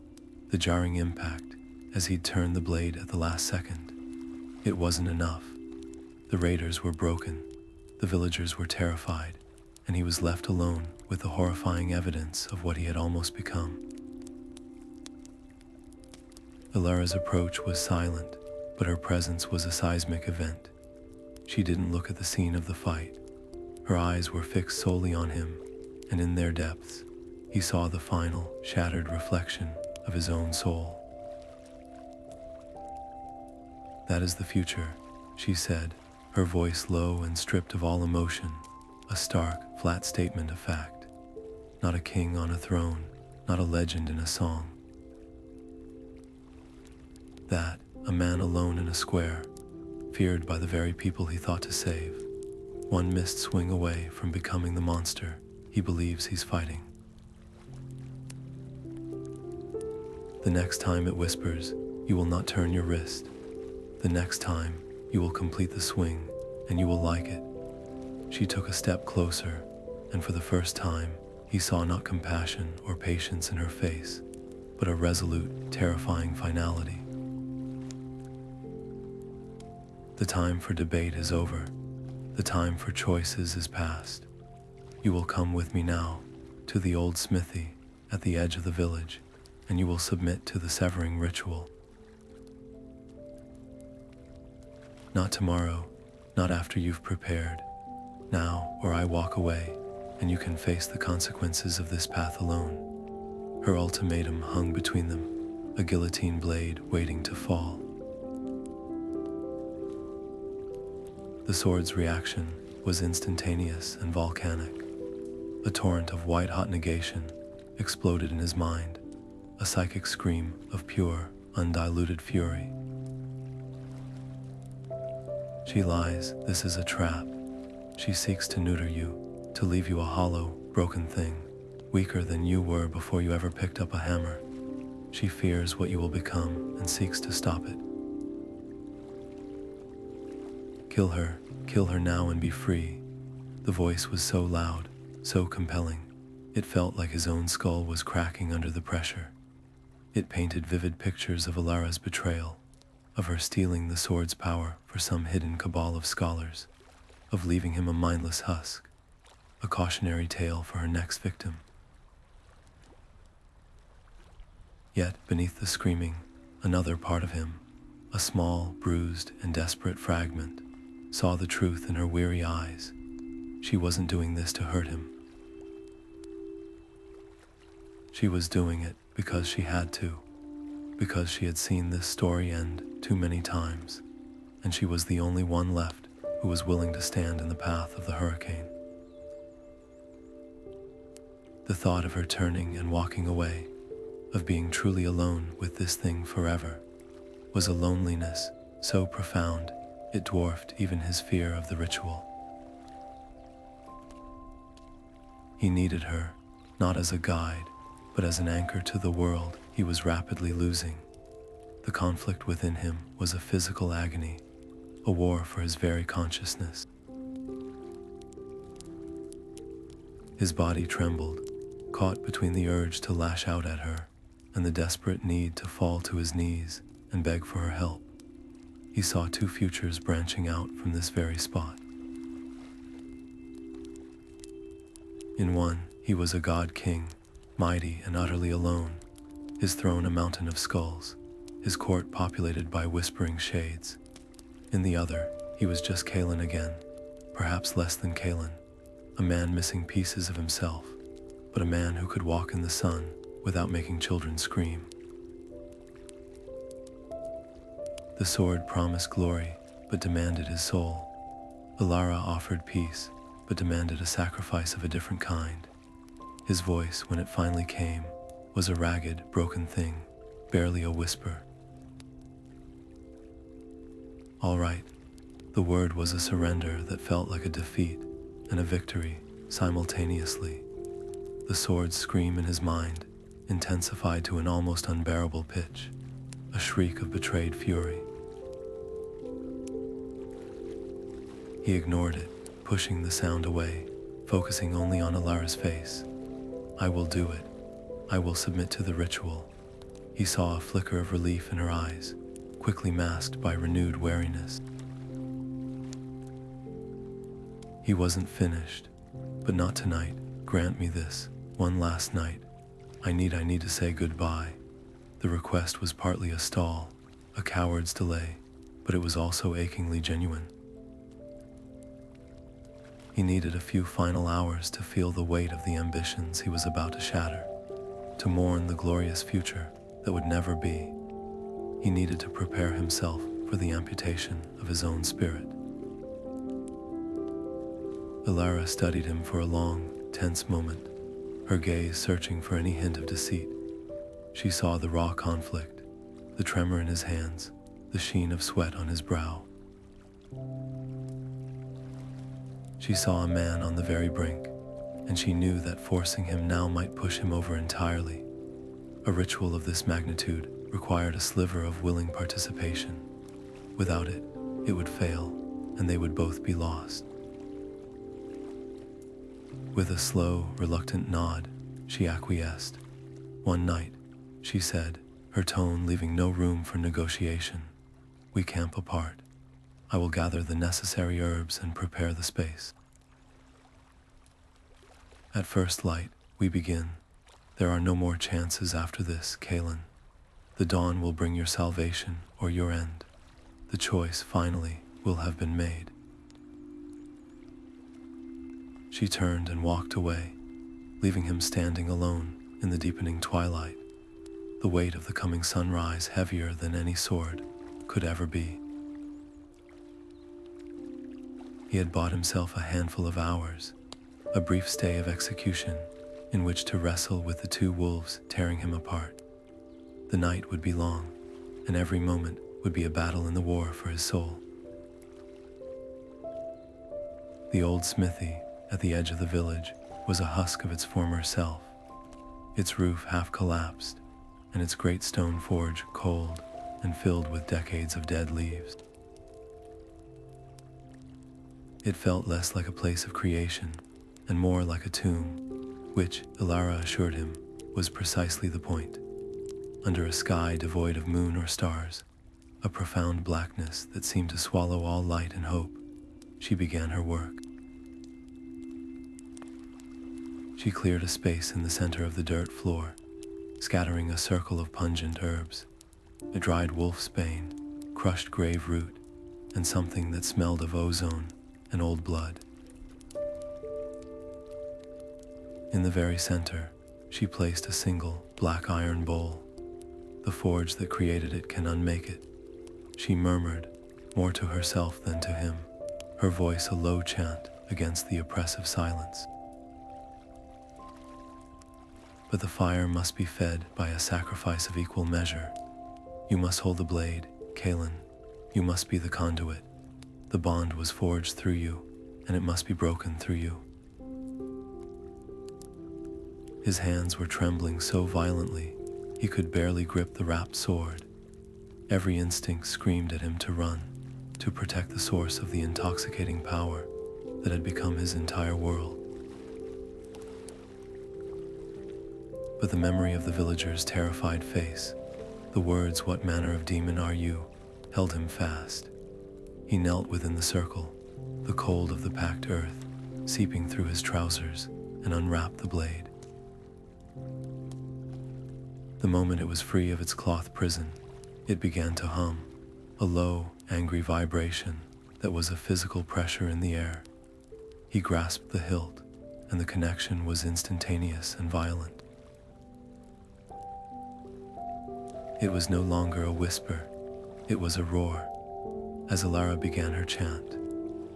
the jarring impact as he'd turned the blade at the last second. It wasn't enough. The raiders were broken, the villagers were terrified, and he was left alone with the horrifying evidence of what he had almost become. Elara's approach was silent, but her presence was a seismic event. She didn't look at the scene of the fight. Her eyes were fixed solely on him, and in their depths, he saw the final, shattered reflection of his own soul. "That is the future," she said, her voice low and stripped of all emotion, a stark, flat statement of fact. Not a king on a throne, not a legend in a song. That, a man alone in a square, feared by the very people he thought to save, one missed swing away from becoming the monster he believes he's fighting. The next time it whispers, you will not turn your wrist. The next time, you will complete the swing, and you will like it. She took a step closer, and for the first time, he saw not compassion or patience in her face, but a resolute, terrifying finality. The time for debate is over. The time for choices is past. You will come with me now, to the old smithy, at the edge of the village, and you will submit to the severing ritual. Not tomorrow, not after you've prepared. Now, or I walk away, and you can face the consequences of this path alone. Her ultimatum hung between them, a guillotine blade waiting to fall. The sword's reaction was instantaneous and volcanic. A torrent of white-hot negation exploded in his mind, a psychic scream of pure, undiluted fury. She lies, this is a trap. She seeks to neuter you, to leave you a hollow, broken thing, weaker than you were before you ever picked up a hammer. She fears what you will become and seeks to stop it. Kill her now and be free. The voice was so loud, so compelling. It felt like his own skull was cracking under the pressure. It painted vivid pictures of Alara's betrayal, of her stealing the sword's power for some hidden cabal of scholars, of leaving him a mindless husk, a cautionary tale for her next victim. Yet, beneath the screaming, another part of him, a small, bruised, and desperate fragment, saw the truth in her weary eyes. She wasn't doing this to hurt him. She was doing it because she had to, because she had seen this story end too many times, and she was the only one left who was willing to stand in the path of the hurricane. The thought of her turning and walking away, of being truly alone with this thing forever, was a loneliness so profound it dwarfed even his fear of the ritual. He needed her, not as a guide, but as an anchor to the world he was rapidly losing. The conflict within him was a physical agony, a war for his very consciousness. His body trembled, caught between the urge to lash out at her and the desperate need to fall to his knees and beg for her help. He saw two futures branching out from this very spot. In one, he was a god king, mighty and utterly alone, his throne a mountain of skulls, his court populated by whispering shades. In the other, he was just Kaelen again, perhaps less than Kaelen, a man missing pieces of himself, but a man who could walk in the sun without making children scream. The sword promised glory, but demanded his soul. Alara offered peace, but demanded a sacrifice of a different kind. His voice, when it finally came, was a ragged, broken thing, barely a whisper. All right. The word was a surrender that felt like a defeat and a victory simultaneously. The sword's scream in his mind intensified to an almost unbearable pitch, a shriek of betrayed fury. He ignored it, pushing the sound away, focusing only on Alara's face. I will do it. I will submit to the ritual. He saw a flicker of relief in her eyes. quickly masked by renewed wariness. He wasn't finished, but not tonight. Grant me this, one last night. I need to say goodbye. The request was partly a stall, a coward's delay, but it was also achingly genuine. He needed a few final hours to feel the weight of the ambitions he was about to shatter, to mourn the glorious future that would never be. He needed to prepare himself for the amputation of his own spirit. Elara studied him for a long, tense moment, her gaze searching for any hint of deceit. She saw the raw conflict, the tremor in his hands, the sheen of sweat on his brow. She saw a man on the very brink, and she knew that forcing him now might push him over entirely. A ritual of this magnitude required a sliver of willing participation. Without it, it would fail, and they would both be lost. With a slow, reluctant nod, she acquiesced. One night, she said, her tone leaving no room for negotiation, we camp apart. I will gather the necessary herbs and prepare the space. At first light, we begin. There are no more chances after this, Kaelen. The dawn will bring your salvation or your end. The choice, finally, will have been made. She turned and walked away, leaving him standing alone in the deepening twilight, the weight of the coming sunrise heavier than any sword could ever be. He had bought himself a handful of hours, a brief stay of execution in which to wrestle with the two wolves tearing him apart. The night would be long, and every moment would be a battle in the war for his soul. The old smithy at the edge of the village was a husk of its former self, its roof half collapsed, and its great stone forge cold and filled with decades of dead leaves. It felt less like a place of creation and more like a tomb, which, Elara assured him, was precisely the point. Under a sky devoid of moon or stars, a profound blackness that seemed to swallow all light and hope, she began her work. She cleared a space in the center of the dirt floor, scattering a circle of pungent herbs, a dried wolf's bane, crushed grave root, and something that smelled of ozone and old blood. In the very center, she placed a single black iron bowl. The forge that created it can unmake it. She murmured, more to herself than to him, her voice a low chant against the oppressive silence. But the fire must be fed by a sacrifice of equal measure. You must hold the blade, Kaelen. You must be the conduit. The bond was forged through you, and it must be broken through you. His hands were trembling so violently, he could barely grip the wrapped sword. Every instinct screamed at him to run, to protect the source of the intoxicating power that had become his entire world. But the memory of the villager's terrified face, the words, "What manner of demon are you?" held him fast. He knelt within the circle, the cold of the packed earth seeping through his trousers, and unwrapped the blade. The moment it was free of its cloth prison, it began to hum, a low, angry vibration that was a physical pressure in the air. He grasped the hilt, and the connection was instantaneous and violent. It was no longer a whisper, it was a roar. As Alara began her chant,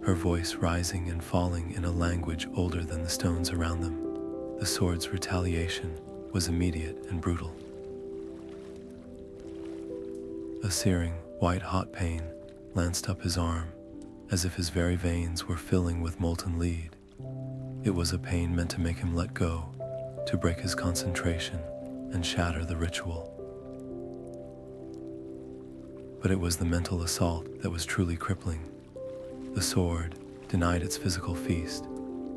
her voice rising and falling in a language older than the stones around them, the sword's retaliation was immediate and brutal. A searing, white-hot pain lanced up his arm, as if his very veins were filling with molten lead. It was a pain meant to make him let go, to break his concentration and shatter the ritual. But it was the mental assault that was truly crippling. The sword, denied its physical feast,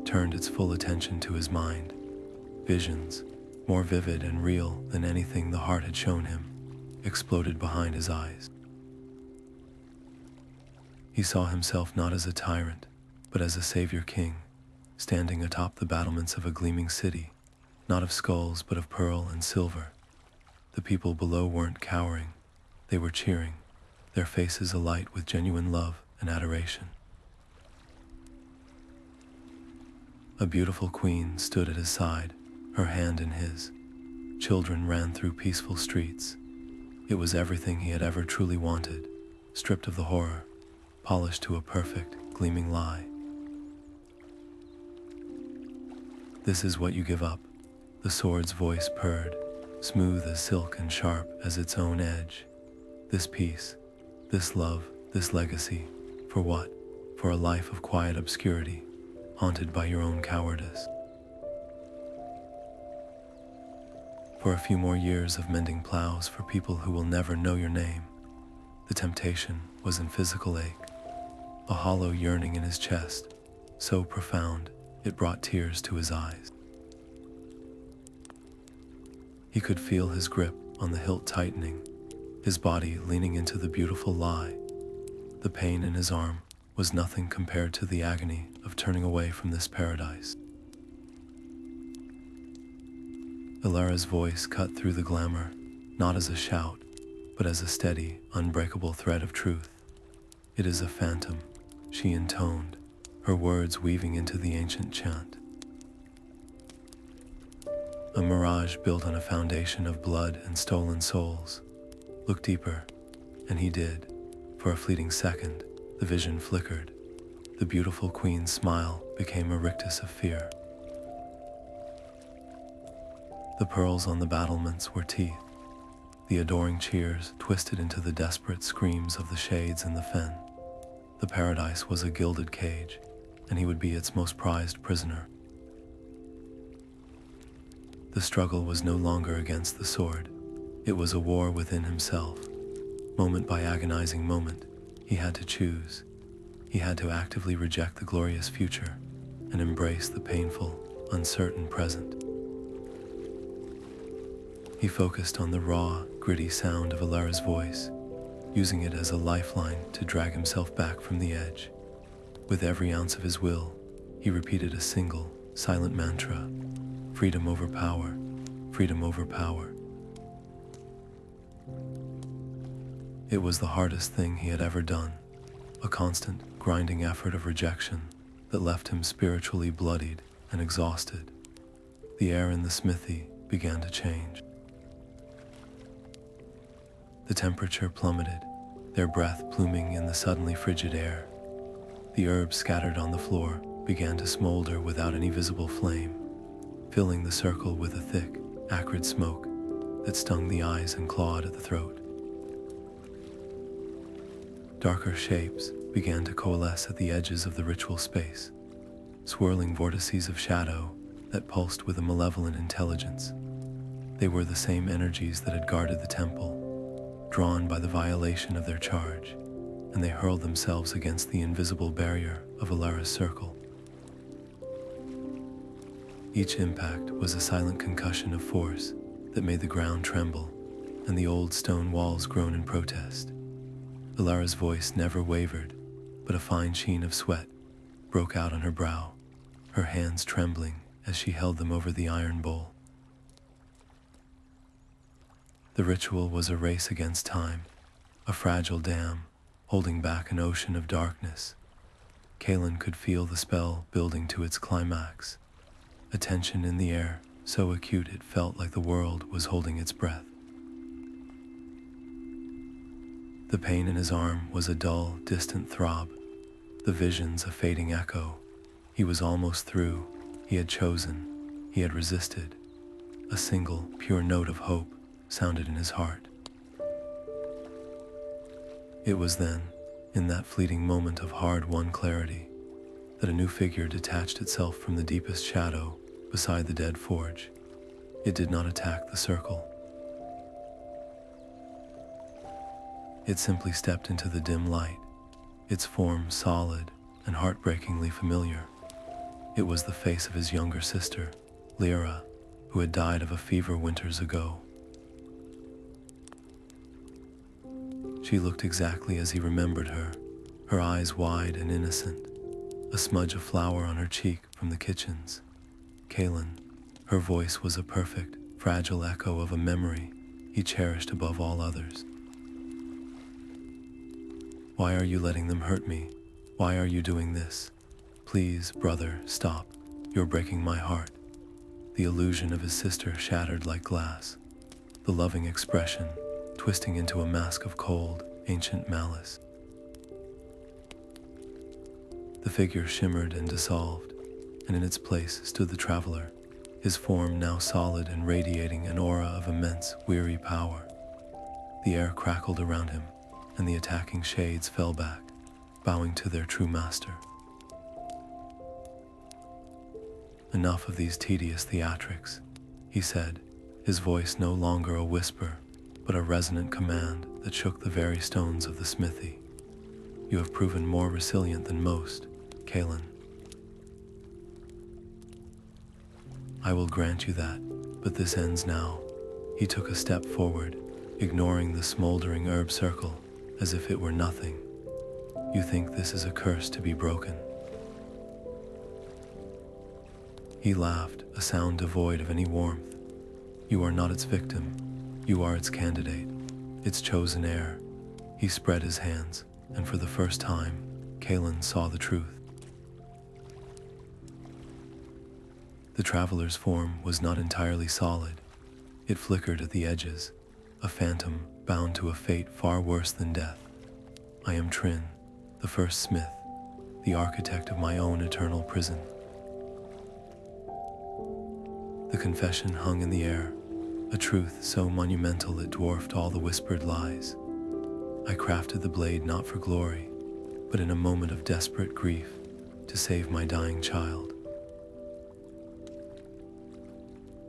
turned its full attention to his mind. Visions, more vivid and real than anything the heart had shown him, exploded behind his eyes. He saw himself not as a tyrant, but as a savior king, standing atop the battlements of a gleaming city, not of skulls but of pearl and silver. The people below weren't cowering, they were cheering, their faces alight with genuine love and adoration. A beautiful queen stood at his side, her hand in his. Children ran through peaceful streets. It was everything he had ever truly wanted, stripped of the horror, polished to a perfect, gleaming lie. This is what you give up, the sword's voice purred, smooth as silk and sharp as its own edge. This peace, this love, this legacy, for what? For a life of quiet obscurity, haunted by your own cowardice. For a few more years of mending plows for people who will never know your name. The temptation was in physical ache, a hollow yearning in his chest, so profound it brought tears to his eyes. He could feel his grip on the hilt tightening, his body leaning into the beautiful lie. The pain in his arm was nothing compared to the agony of turning away from this paradise. Elara's voice cut through the glamour, not as a shout, but as a steady, unbreakable thread of truth. It is a phantom, she intoned, her words weaving into the ancient chant. A mirage built on a foundation of blood and stolen souls. Look deeper, and he did. For a fleeting second, the vision flickered. The beautiful queen's smile became a rictus of fear. The pearls on the battlements were teeth. The adoring cheers twisted into the desperate screams of the shades in the fen. The paradise was a gilded cage, and he would be its most prized prisoner. The struggle was no longer against the sword. It was a war within himself. Moment by agonizing moment, he had to choose. He had to actively reject the glorious future and embrace the painful, uncertain present. He focused on the raw, gritty sound of Alara's voice, using it as a lifeline to drag himself back from the edge. With every ounce of his will, he repeated a single, silent mantra: freedom over power, freedom over power. It was the hardest thing he had ever done, a constant, grinding effort of rejection that left him spiritually bloodied and exhausted. The air in the smithy began to change. The temperature plummeted, their breath pluming in the suddenly frigid air. The herbs scattered on the floor began to smolder without any visible flame, filling the circle with a thick, acrid smoke that stung the eyes and clawed at the throat. Darker shapes began to coalesce at the edges of the ritual space, swirling vortices of shadow that pulsed with a malevolent intelligence. They were the same energies that had guarded the temple, drawn by the violation of their charge, and they hurled themselves against the invisible barrier of Alara's circle. Each impact was a silent concussion of force that made the ground tremble and the old stone walls groan in protest. Alara's voice never wavered, but a fine sheen of sweat broke out on her brow, her hands trembling as she held them over the iron bowl. The ritual was a race against time, a fragile dam holding back an ocean of darkness. Kaelen could feel the spell building to its climax, a tension in the air so acute it felt like the world was holding its breath. The pain in his arm was a dull, distant throb, the visions a fading echo. He was almost through. He had chosen. He had resisted. A single, pure note of hope sounded in his heart. It was then, in that fleeting moment of hard-won clarity, that a new figure detached itself from the deepest shadow beside the dead forge. It did not attack the circle. It simply stepped into the dim light, its form solid and heartbreakingly familiar. It was the face of his younger sister, Elara, who had died of a fever winters ago. She looked exactly as he remembered her, her eyes wide and innocent, a smudge of flour on her cheek from the kitchens. Kaelen, her voice was a perfect, fragile echo of a memory he cherished above all others. Why are you letting them hurt me? Why are you doing this? Please, brother, stop. You're breaking my heart. The illusion of his sister shattered like glass, the loving expression twisting into a mask of cold, ancient malice. The figure shimmered and dissolved, and in its place stood the traveler, his form now solid and radiating an aura of immense, weary power. The air crackled around him, and the attacking shades fell back, bowing to their true master. Enough of these tedious theatrics, he said, his voice no longer a whisper, but a resonant command that shook the very stones of the smithy. You have proven more resilient than most, Kaelen. I will grant you that, but this ends now. He took a step forward, ignoring the smoldering herb circle as if it were nothing. You think this is a curse to be broken? He laughed, a sound devoid of any warmth. You are not its victim. You are its candidate, its chosen heir. He spread his hands, and for the first time, Kaelen saw the truth. The traveler's form was not entirely solid. It flickered at the edges, a phantom bound to a fate far worse than death. I am Trin, the first smith, the architect of my own eternal prison. The confession hung in the air, a truth so monumental it dwarfed all the whispered lies. I crafted the blade not for glory, but in a moment of desperate grief, to save my dying child.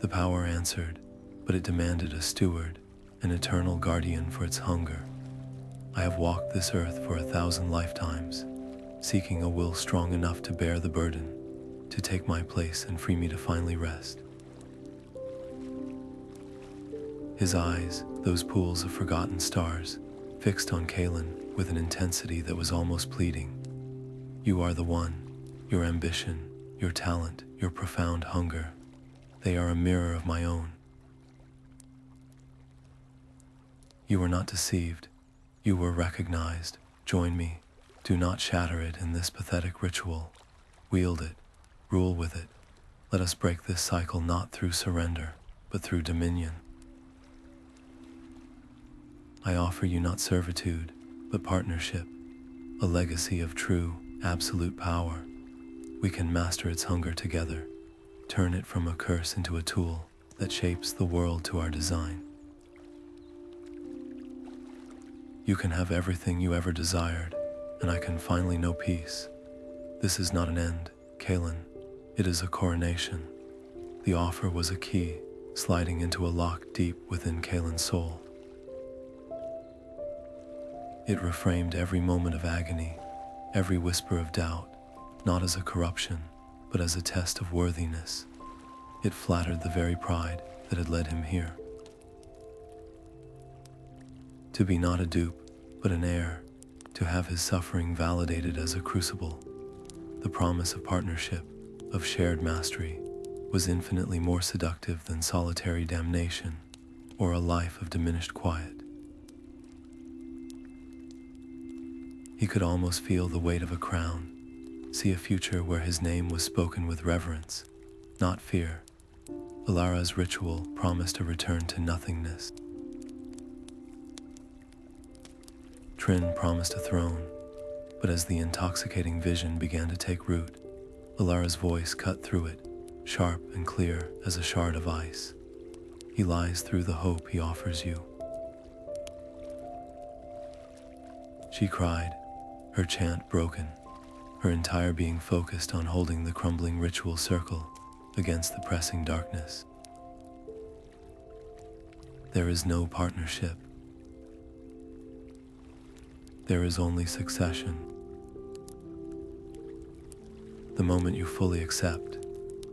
The power answered, but it demanded a steward, an eternal guardian for its hunger. I have walked this earth for 1,000 lifetimes, seeking a will strong enough to bear the burden, to take my place and free me to finally rest. His eyes, those pools of forgotten stars, fixed on Kaelen with an intensity that was almost pleading. You are the one, your ambition, your talent, your profound hunger. They are a mirror of my own. You were not deceived. You were recognized. Join me. Do not shatter it in this pathetic ritual. Wield it. Rule with it. Let us break this cycle not through surrender, but through dominion. I offer you not servitude, but partnership, a legacy of true, absolute power. We can master its hunger together, turn it from a curse into a tool that shapes the world to our design. You can have everything you ever desired, and I can finally know peace. This is not an end, Kaelen. It is a coronation. The offer was a key, sliding into a lock deep within Kaelen's soul. It reframed every moment of agony, every whisper of doubt, not as a corruption, but as a test of worthiness. It flattered the very pride that had led him here. To be not a dupe, but an heir, to have his suffering validated as a crucible. The promise of partnership, of shared mastery, was infinitely more seductive than solitary damnation, or a life of diminished quiet. He could almost feel the weight of a crown, see a future where his name was spoken with reverence, not fear. Alara's ritual promised a return to nothingness. Trin promised a throne, but as the intoxicating vision began to take root, Alara's voice cut through it, sharp and clear as a shard of ice. He lies through the hope he offers you. She cried, her chant broken, her entire being focused on holding the crumbling ritual circle against the pressing darkness. There is no partnership. There is only succession. The moment you fully accept,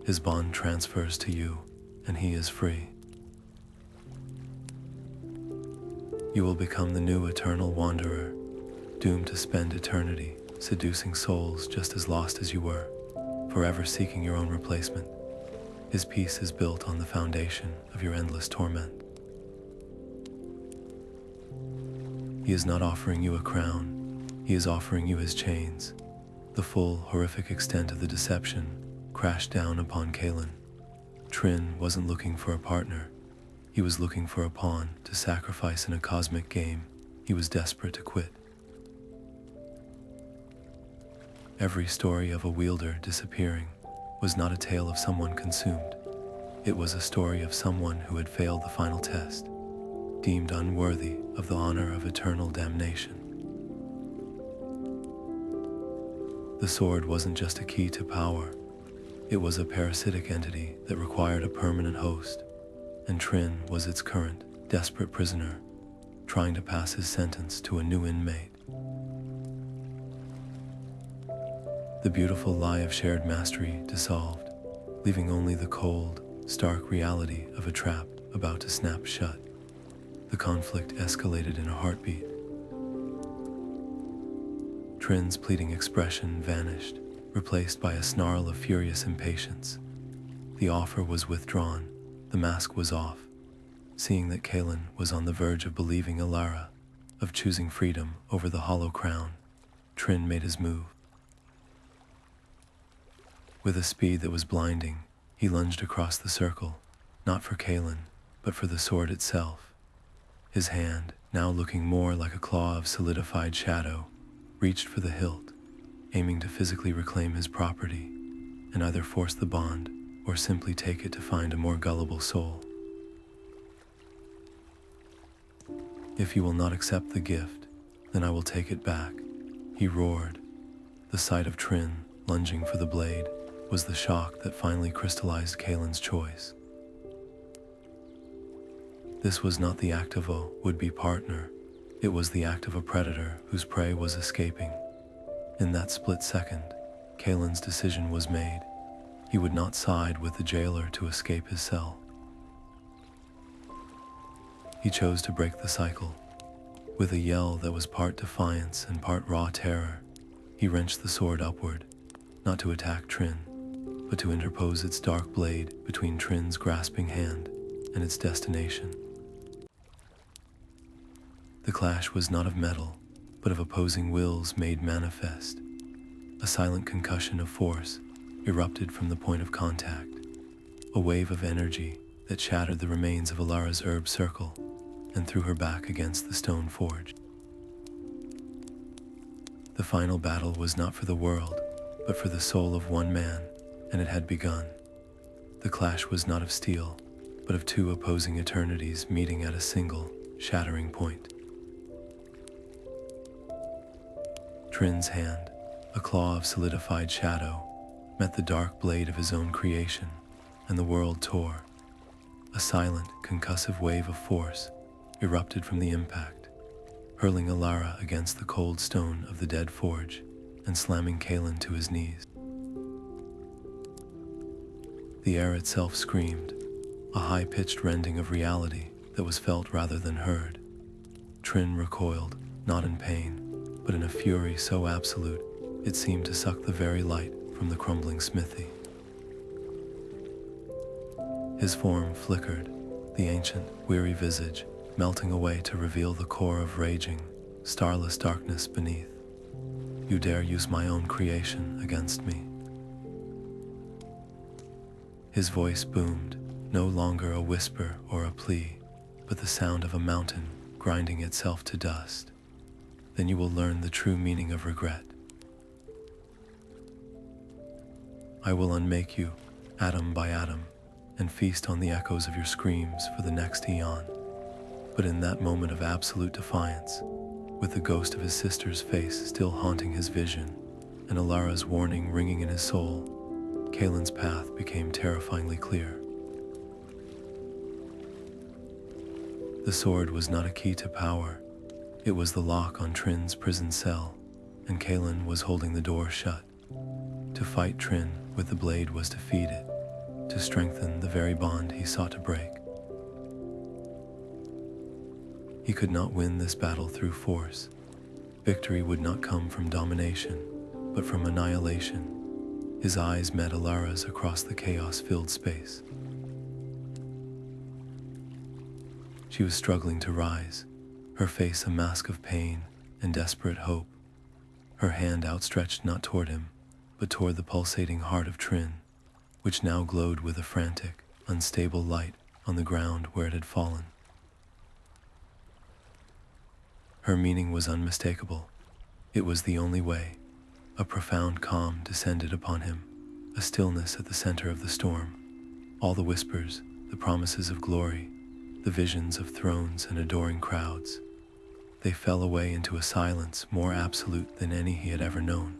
his bond transfers to you, and he is free. You will become the new eternal wanderer, doomed to spend eternity seducing souls just as lost as you were, forever seeking your own replacement. His peace is built on the foundation of your endless torment. He is not offering you a crown, he is offering you his chains. The full, horrific extent of the deception crashed down upon Kaelen. Trin wasn't looking for a partner, he was looking for a pawn to sacrifice in a cosmic game he was desperate to quit. Every story of a wielder disappearing was not a tale of someone consumed. It was a story of someone who had failed the final test, deemed unworthy of the honor of eternal damnation. The sword wasn't just a key to power, it was a parasitic entity that required a permanent host, and Trin was its current, desperate prisoner, trying to pass his sentence to a new inmate. The beautiful lie of shared mastery dissolved, leaving only the cold, stark reality of a trap about to snap shut. The conflict escalated in a heartbeat. Trin's pleading expression vanished, replaced by a snarl of furious impatience. The offer was withdrawn, the mask was off. Seeing that Kaelen was on the verge of believing Alara, of choosing freedom over the hollow crown, Trin made his move. With a speed that was blinding, he lunged across the circle, not for Kaelen, but for the sword itself. His hand, now looking more like a claw of solidified shadow, reached for the hilt, aiming to physically reclaim his property, and either force the bond or simply take it to find a more gullible soul. "If you will not accept the gift, then I will take it back," he roared. The sight of Trin lunging for the blade was the shock that finally crystallized Kaelen's choice. This was not the act of a would-be partner, it was the act of a predator whose prey was escaping. In that split second, Kaelen's decision was made. He would not side with the jailer to escape his cell. He chose to break the cycle. With a yell that was part defiance and part raw terror, he wrenched the sword upward, not to attack Trin, but to interpose its dark blade between Trin's grasping hand and its destination. The clash was not of metal, but of opposing wills made manifest. A silent concussion of force erupted from the point of contact, a wave of energy that shattered the remains of Alara's herb circle and threw her back against the stone forge. The final battle was not for the world, but for the soul of one man, and it had begun. The clash was not of steel, but of two opposing eternities meeting at a single, shattering point. Trin's hand, a claw of solidified shadow, met the dark blade of his own creation, and the world tore. A silent, concussive wave of force erupted from the impact, hurling Alara against the cold stone of the dead forge and slamming Kaelen to his knees. The air itself screamed, a high-pitched rending of reality that was felt rather than heard. Trin recoiled, not in pain, but in a fury so absolute it seemed to suck the very light from the crumbling smithy. His form flickered, the ancient, weary visage melting away to reveal the core of raging, starless darkness beneath. "You dare use my own creation against me?" His voice boomed, no longer a whisper or a plea, but the sound of a mountain grinding itself to dust. "Then you will learn the true meaning of regret. I will unmake you, atom by atom, and feast on the echoes of your screams for the next eon." But in that moment of absolute defiance, with the ghost of his sister's face still haunting his vision, and Alara's warning ringing in his soul, Kaelen's path became terrifyingly clear. The sword was not a key to power, it was the lock on Trin's prison cell, and Kaelen was holding the door shut. To fight Trin with the blade was to feed it, to strengthen the very bond he sought to break. He could not win this battle through force. Victory would not come from domination, but from annihilation. His eyes met Alara's across the chaos-filled space. She was struggling to rise, her face a mask of pain and desperate hope, her hand outstretched not toward him, but toward the pulsating heart of Trin, which now glowed with a frantic, unstable light on the ground where it had fallen. Her meaning was unmistakable. It was the only way. A profound calm descended upon him, a stillness at the center of the storm. All the whispers, the promises of glory, the visions of thrones and adoring crowds, they fell away into a silence more absolute than any he had ever known.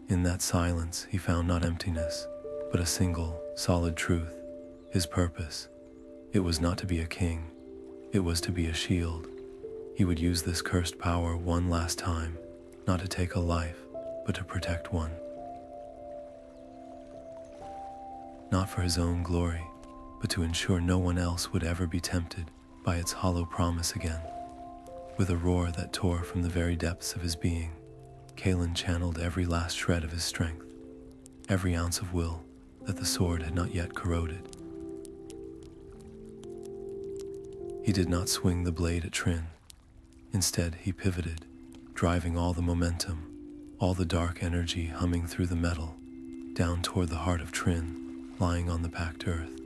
In that silence, he found not emptiness, but a single, solid truth, his purpose. It was not to be a king, it was to be a shield. He would use this cursed power one last time, not to take a life, but to protect one. Not for his own glory, but to ensure no one else would ever be tempted by its hollow promise again. With a roar that tore from the very depths of his being, Kaelen channeled every last shred of his strength, every ounce of will that the sword had not yet corroded. He did not swing the blade at Trin. Instead, he pivoted, driving all the momentum, all the dark energy humming through the metal, down toward the heart of Trin, lying on the packed earth.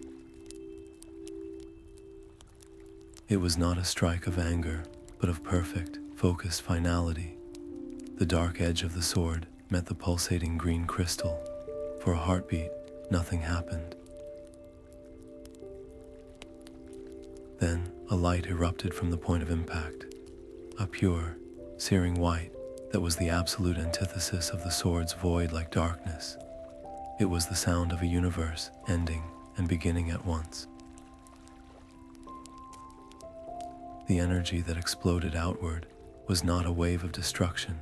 It was not a strike of anger, but of perfect, focused finality. The dark edge of the sword met the pulsating green crystal. For a heartbeat, nothing happened. Then, a light erupted from the point of impact, a pure, searing white that was the absolute antithesis of the sword's void-like darkness. It was the sound of a universe ending and beginning at once. The energy that exploded outward was not a wave of destruction,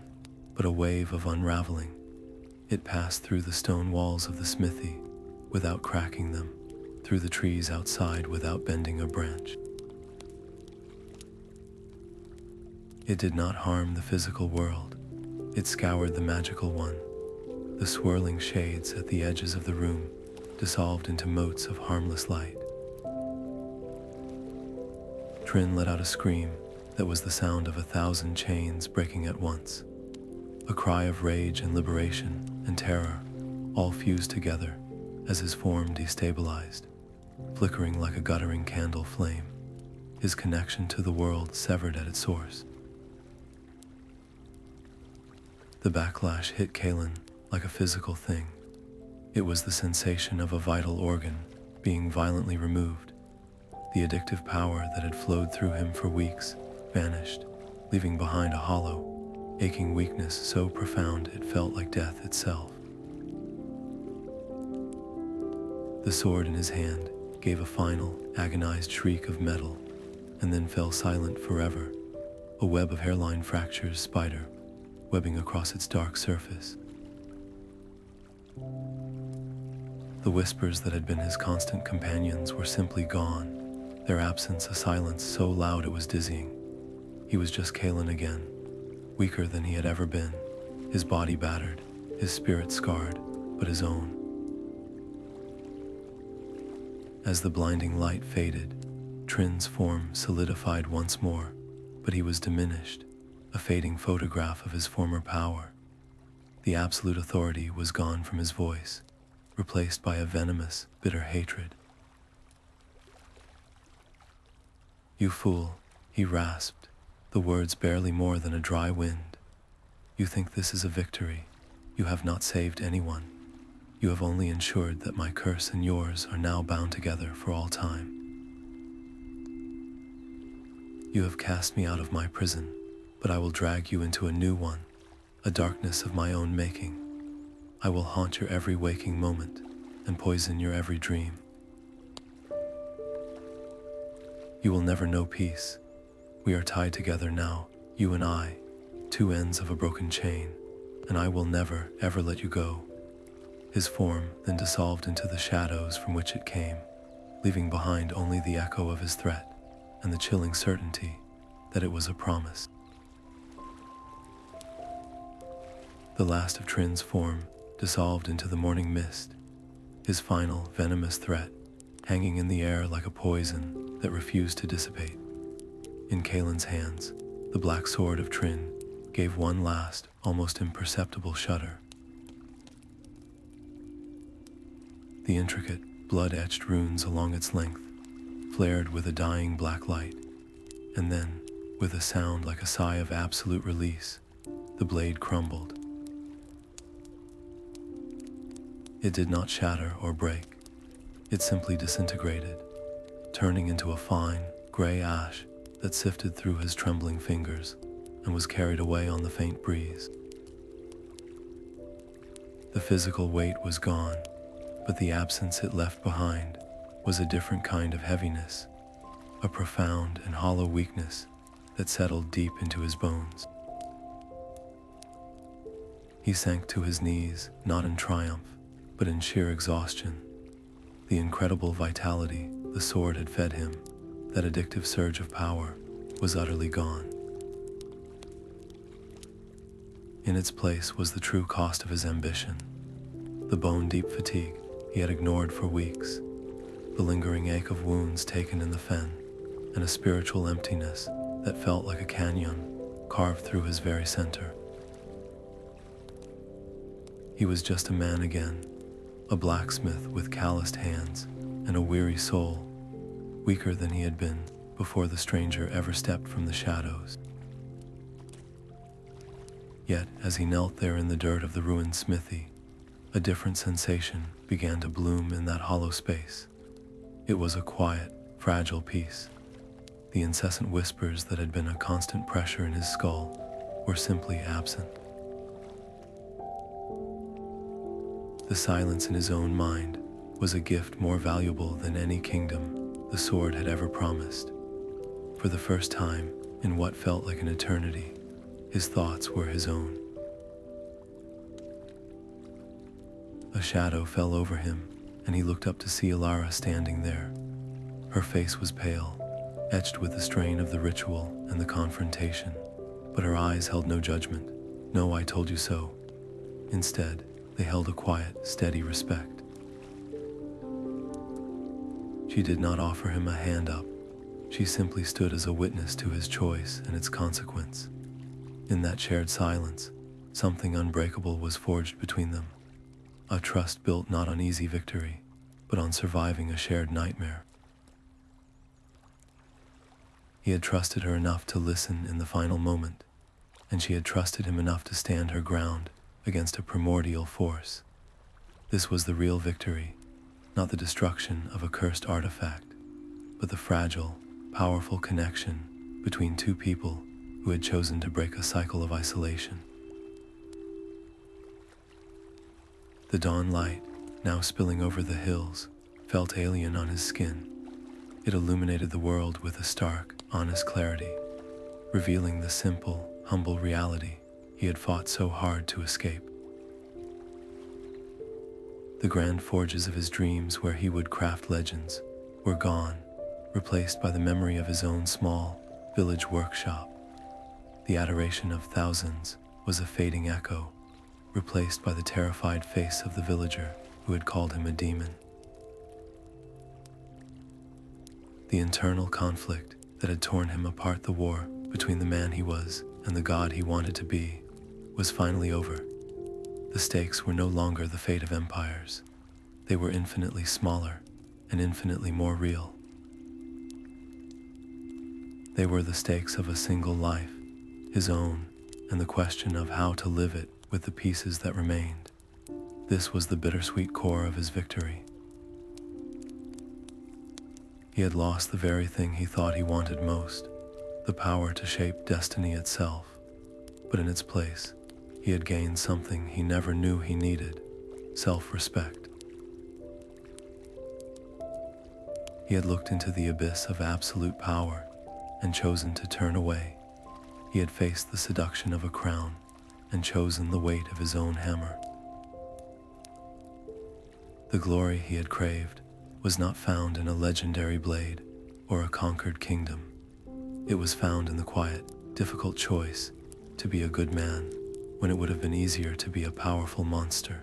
but a wave of unraveling. It passed through the stone walls of the smithy without cracking them, through the trees outside without bending a branch. It did not harm the physical world. It scoured the magical one. The swirling shades at the edges of the room dissolved into motes of harmless light. Trin let out a scream that was the sound of 1,000 chains breaking at once. A cry of rage and liberation and terror, all fused together as his form destabilized, flickering like a guttering candle flame, his connection to the world severed at its source. The backlash hit Kaelen like a physical thing. It was the sensation of a vital organ being violently removed. The addictive power that had flowed through him for weeks vanished, leaving behind a hollow, aching weakness so profound it felt like death itself. The sword in his hand gave a final, agonized shriek of metal, and then fell silent forever, a web of hairline fractures spider webbing across its dark surface. The whispers that had been his constant companions were simply gone, their absence a silence so loud it was dizzying. He was just Kaelen again, weaker than he had ever been, his body battered, his spirit scarred, but his own. As the blinding light faded, Trin's form solidified once more, but he was diminished, a fading photograph of his former power. The absolute authority was gone from his voice, replaced by a venomous, bitter hatred. "You fool," he rasped, the words barely more than a dry wind. "You think this is a victory. You have not saved anyone. You have only ensured that my curse and yours are now bound together for all time. You have cast me out of my prison, but I will drag you into a new one, a darkness of my own making. I will haunt your every waking moment and poison your every dream. You will never know peace. We are tied together now, you and I, two ends of a broken chain, and I will never, ever let you go." His form then dissolved into the shadows from which it came, leaving behind only the echo of his threat and the chilling certainty that it was a promise. The last of Trin's form dissolved into the morning mist, his final venomous threat hanging in the air like a poison that refused to dissipate. In Kaelin's hands, the Black Sword of Trin gave one last, almost imperceptible shudder. The intricate, blood-etched runes along its length flared with a dying black light, and then, with a sound like a sigh of absolute release, the blade crumbled. It did not shatter or break. It simply disintegrated, turning into a fine, gray ash that sifted through his trembling fingers and was carried away on the faint breeze. The physical weight was gone, but the absence it left behind was a different kind of heaviness, a profound and hollow weakness that settled deep into his bones. He sank to his knees, not in triumph, but in sheer exhaustion. The incredible vitality the sword had fed him, that addictive surge of power, was utterly gone. In its place was the true cost of his ambition, the bone-deep fatigue he had ignored for weeks, the lingering ache of wounds taken in the fen, and a spiritual emptiness that felt like a canyon carved through his very center. He was just a man again, a blacksmith with calloused hands and a weary soul, weaker than he had been before the stranger ever stepped from the shadows. Yet, as he knelt there in the dirt of the ruined smithy, a different sensation began to bloom in that hollow space. It was a quiet, fragile peace. The incessant whispers that had been a constant pressure in his skull were simply absent. The silence in his own mind was a gift more valuable than any kingdom the sword had ever promised. For the first time, in what felt like an eternity, his thoughts were his own. A shadow fell over him, and he looked up to see Alara standing there. Her face was pale, etched with the strain of the ritual and the confrontation, but her eyes held no judgment, no "I told you so." Instead, they held a quiet, steady respect. She did not offer him a hand up. She simply stood as a witness to his choice and its consequence. In that shared silence, something unbreakable was forged between them. A trust built not on easy victory, but on surviving a shared nightmare. He had trusted her enough to listen in the final moment, and she had trusted him enough to stand her ground against a primordial force. This was the real victory, not the destruction of a cursed artifact, but the fragile, powerful connection between two people who had chosen to break a cycle of isolation. The dawn light, now spilling over the hills, felt alien on his skin. It illuminated the world with a stark, honest clarity, revealing the simple, humble reality he had fought so hard to escape. The grand forges of his dreams where he would craft legends were gone, replaced by the memory of his own small, village workshop. The adoration of thousands was a fading echo, replaced by the terrified face of the villager who had called him a demon. The internal conflict that had torn him apart, the war between the man he was and the god he wanted to be, was finally over. The stakes were no longer the fate of empires. They were infinitely smaller and infinitely more real. They were the stakes of a single life, his own, and the question of how to live it with the pieces that remained. This was the bittersweet core of his victory. He had lost the very thing he thought he wanted most, the power to shape destiny itself, but in its place, he had gained something he never knew he needed: self-respect. He had looked into the abyss of absolute power and chosen to turn away. He had faced the seduction of a crown and chosen the weight of his own hammer. The glory he had craved was not found in a legendary blade or a conquered kingdom. It was found in the quiet, difficult choice to be a good man when it would have been easier to be a powerful monster.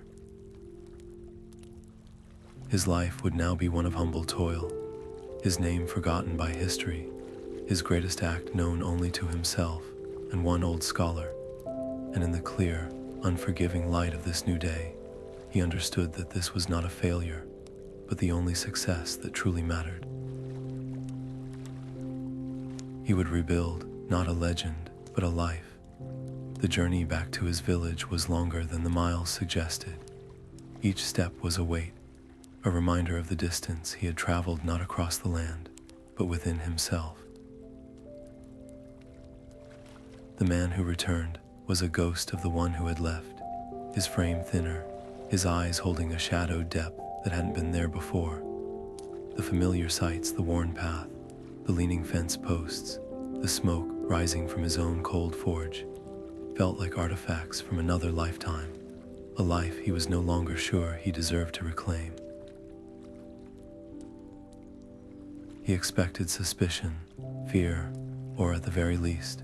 His life would now be one of humble toil, his name forgotten by history, his greatest act known only to himself and one old scholar. And in the clear, unforgiving light of this new day, he understood that this was not a failure, but the only success that truly mattered. He would rebuild, not a legend, but a life. The journey back to his village was longer than the miles suggested. Each step was a weight, a reminder of the distance he had traveled not across the land, but within himself. The man who returned was a ghost of the one who had left, his frame thinner, his eyes holding a shadowed depth that hadn't been there before. The familiar sights, the worn path, the leaning fence posts, the smoke rising from his own cold forge, felt like artifacts from another lifetime, a life he was no longer sure he deserved to reclaim. He expected suspicion, fear, or at the very least,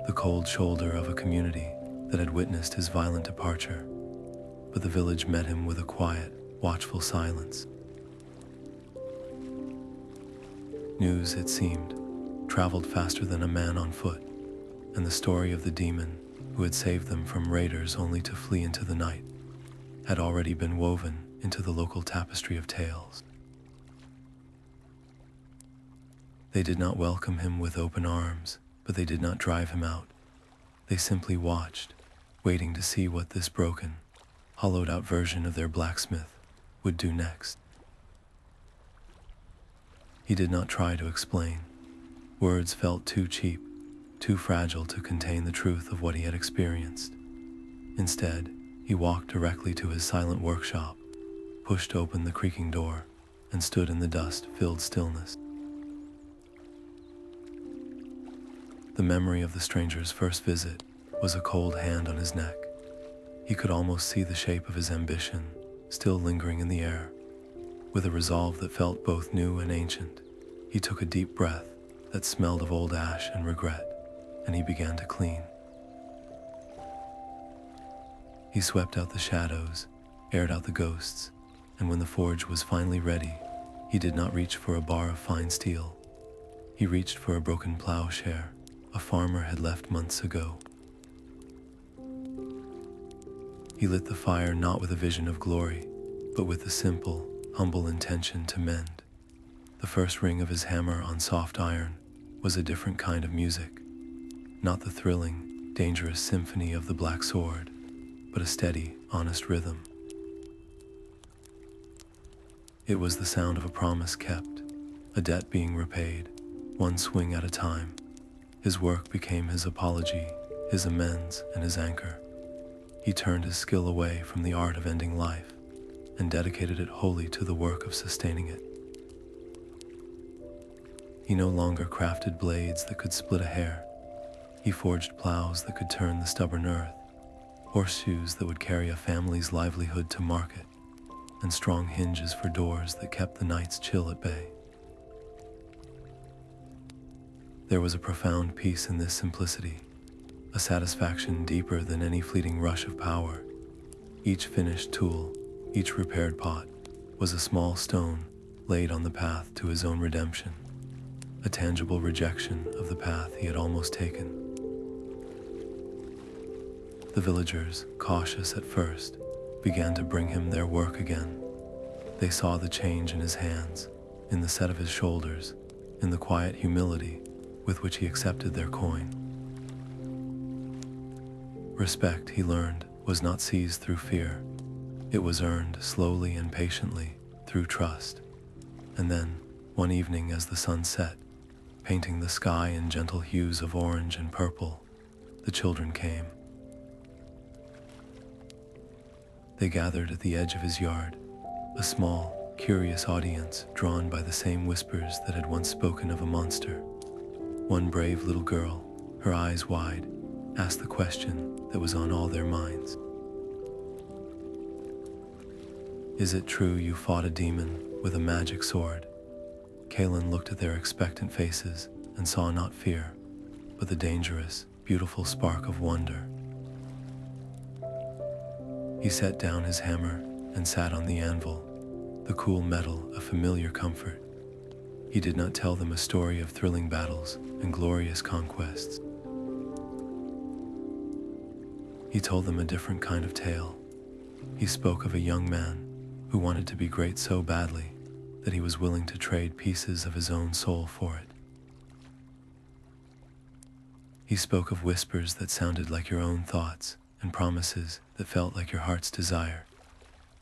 the cold shoulder of a community that had witnessed his violent departure, but the village met him with a quiet, watchful silence. News, it seemed, traveled faster than a man on foot, and the story of the demon who had saved them from raiders only to flee into the night had already been woven into the local tapestry of tales. They did not welcome him with open arms, but they did not drive him out. They simply watched, waiting to see what this broken, hollowed-out version of their blacksmith would do next. He did not try to explain. Words felt too cheap, too fragile to contain the truth of what he had experienced. Instead, he walked directly to his silent workshop, pushed open the creaking door, and stood in the dust-filled stillness. The memory of the stranger's first visit was a cold hand on his neck. He could almost see the shape of his ambition still lingering in the air. With a resolve that felt both new and ancient, he took a deep breath that smelled of old ash and regret, and he began to clean. He swept out the shadows, aired out the ghosts, and when the forge was finally ready, he did not reach for a bar of fine steel. He reached for a broken plowshare a farmer had left months ago. He lit the fire not with a vision of glory, but with the simple, humble intention to mend. The first ring of his hammer on soft iron was a different kind of music, not the thrilling, dangerous symphony of the Black Sword, but a steady, honest rhythm. It was the sound of a promise kept, a debt being repaid, one swing at a time. His work became his apology, his amends, and his anchor. He turned his skill away from the art of ending life and dedicated it wholly to the work of sustaining it. He no longer crafted blades that could split a hair. He forged plows that could turn the stubborn earth, horseshoes that would carry a family's livelihood to market, and strong hinges for doors that kept the night's chill at bay. There was a profound peace in this simplicity, a satisfaction deeper than any fleeting rush of power. Each finished tool, each repaired pot, was a small stone laid on the path to his own redemption, a tangible rejection of the path he had almost taken. The villagers, cautious at first, began to bring him their work again. They saw the change in his hands, in the set of his shoulders, in the quiet humility with which he accepted their coin. Respect, he learned, was not seized through fear. It was earned slowly and patiently through trust. And then, one evening as the sun set, painting the sky in gentle hues of orange and purple, the children came. They gathered at the edge of his yard, a small, curious audience drawn by the same whispers that had once spoken of a monster. One brave little girl, her eyes wide, asked the question that was on all their minds. "Is it true you fought a demon with a magic sword?" Kaelen looked at their expectant faces and saw not fear, but the dangerous, beautiful spark of wonder. He set down his hammer and sat on the anvil, the cool metal a familiar comfort. He did not tell them a story of thrilling battles and glorious conquests. He told them a different kind of tale. He spoke of a young man who wanted to be great so badly that he was willing to trade pieces of his own soul for it. He spoke of whispers that sounded like your own thoughts and promises that felt like your heart's desire.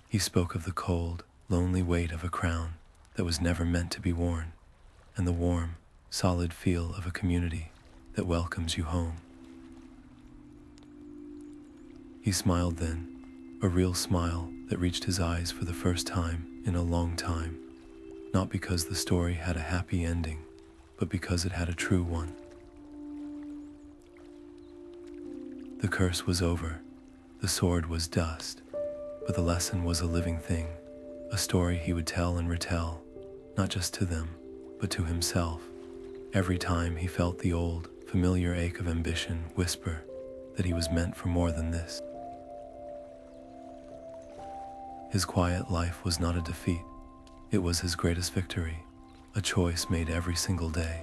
He spoke of the cold, lonely weight of a crown that was never meant to be worn, and the warm, solid feel of a community that welcomes you home. He smiled then, a real smile that reached his eyes for the first time in a long time, not because the story had a happy ending, but because it had a true one. The curse was over, the sword was dust, but the lesson was a living thing, a story he would tell and retell, not just to them, but to himself, every time he felt the old, familiar ache of ambition whisper that he was meant for more than this. His quiet life was not a defeat, it was his greatest victory, a choice made every single day.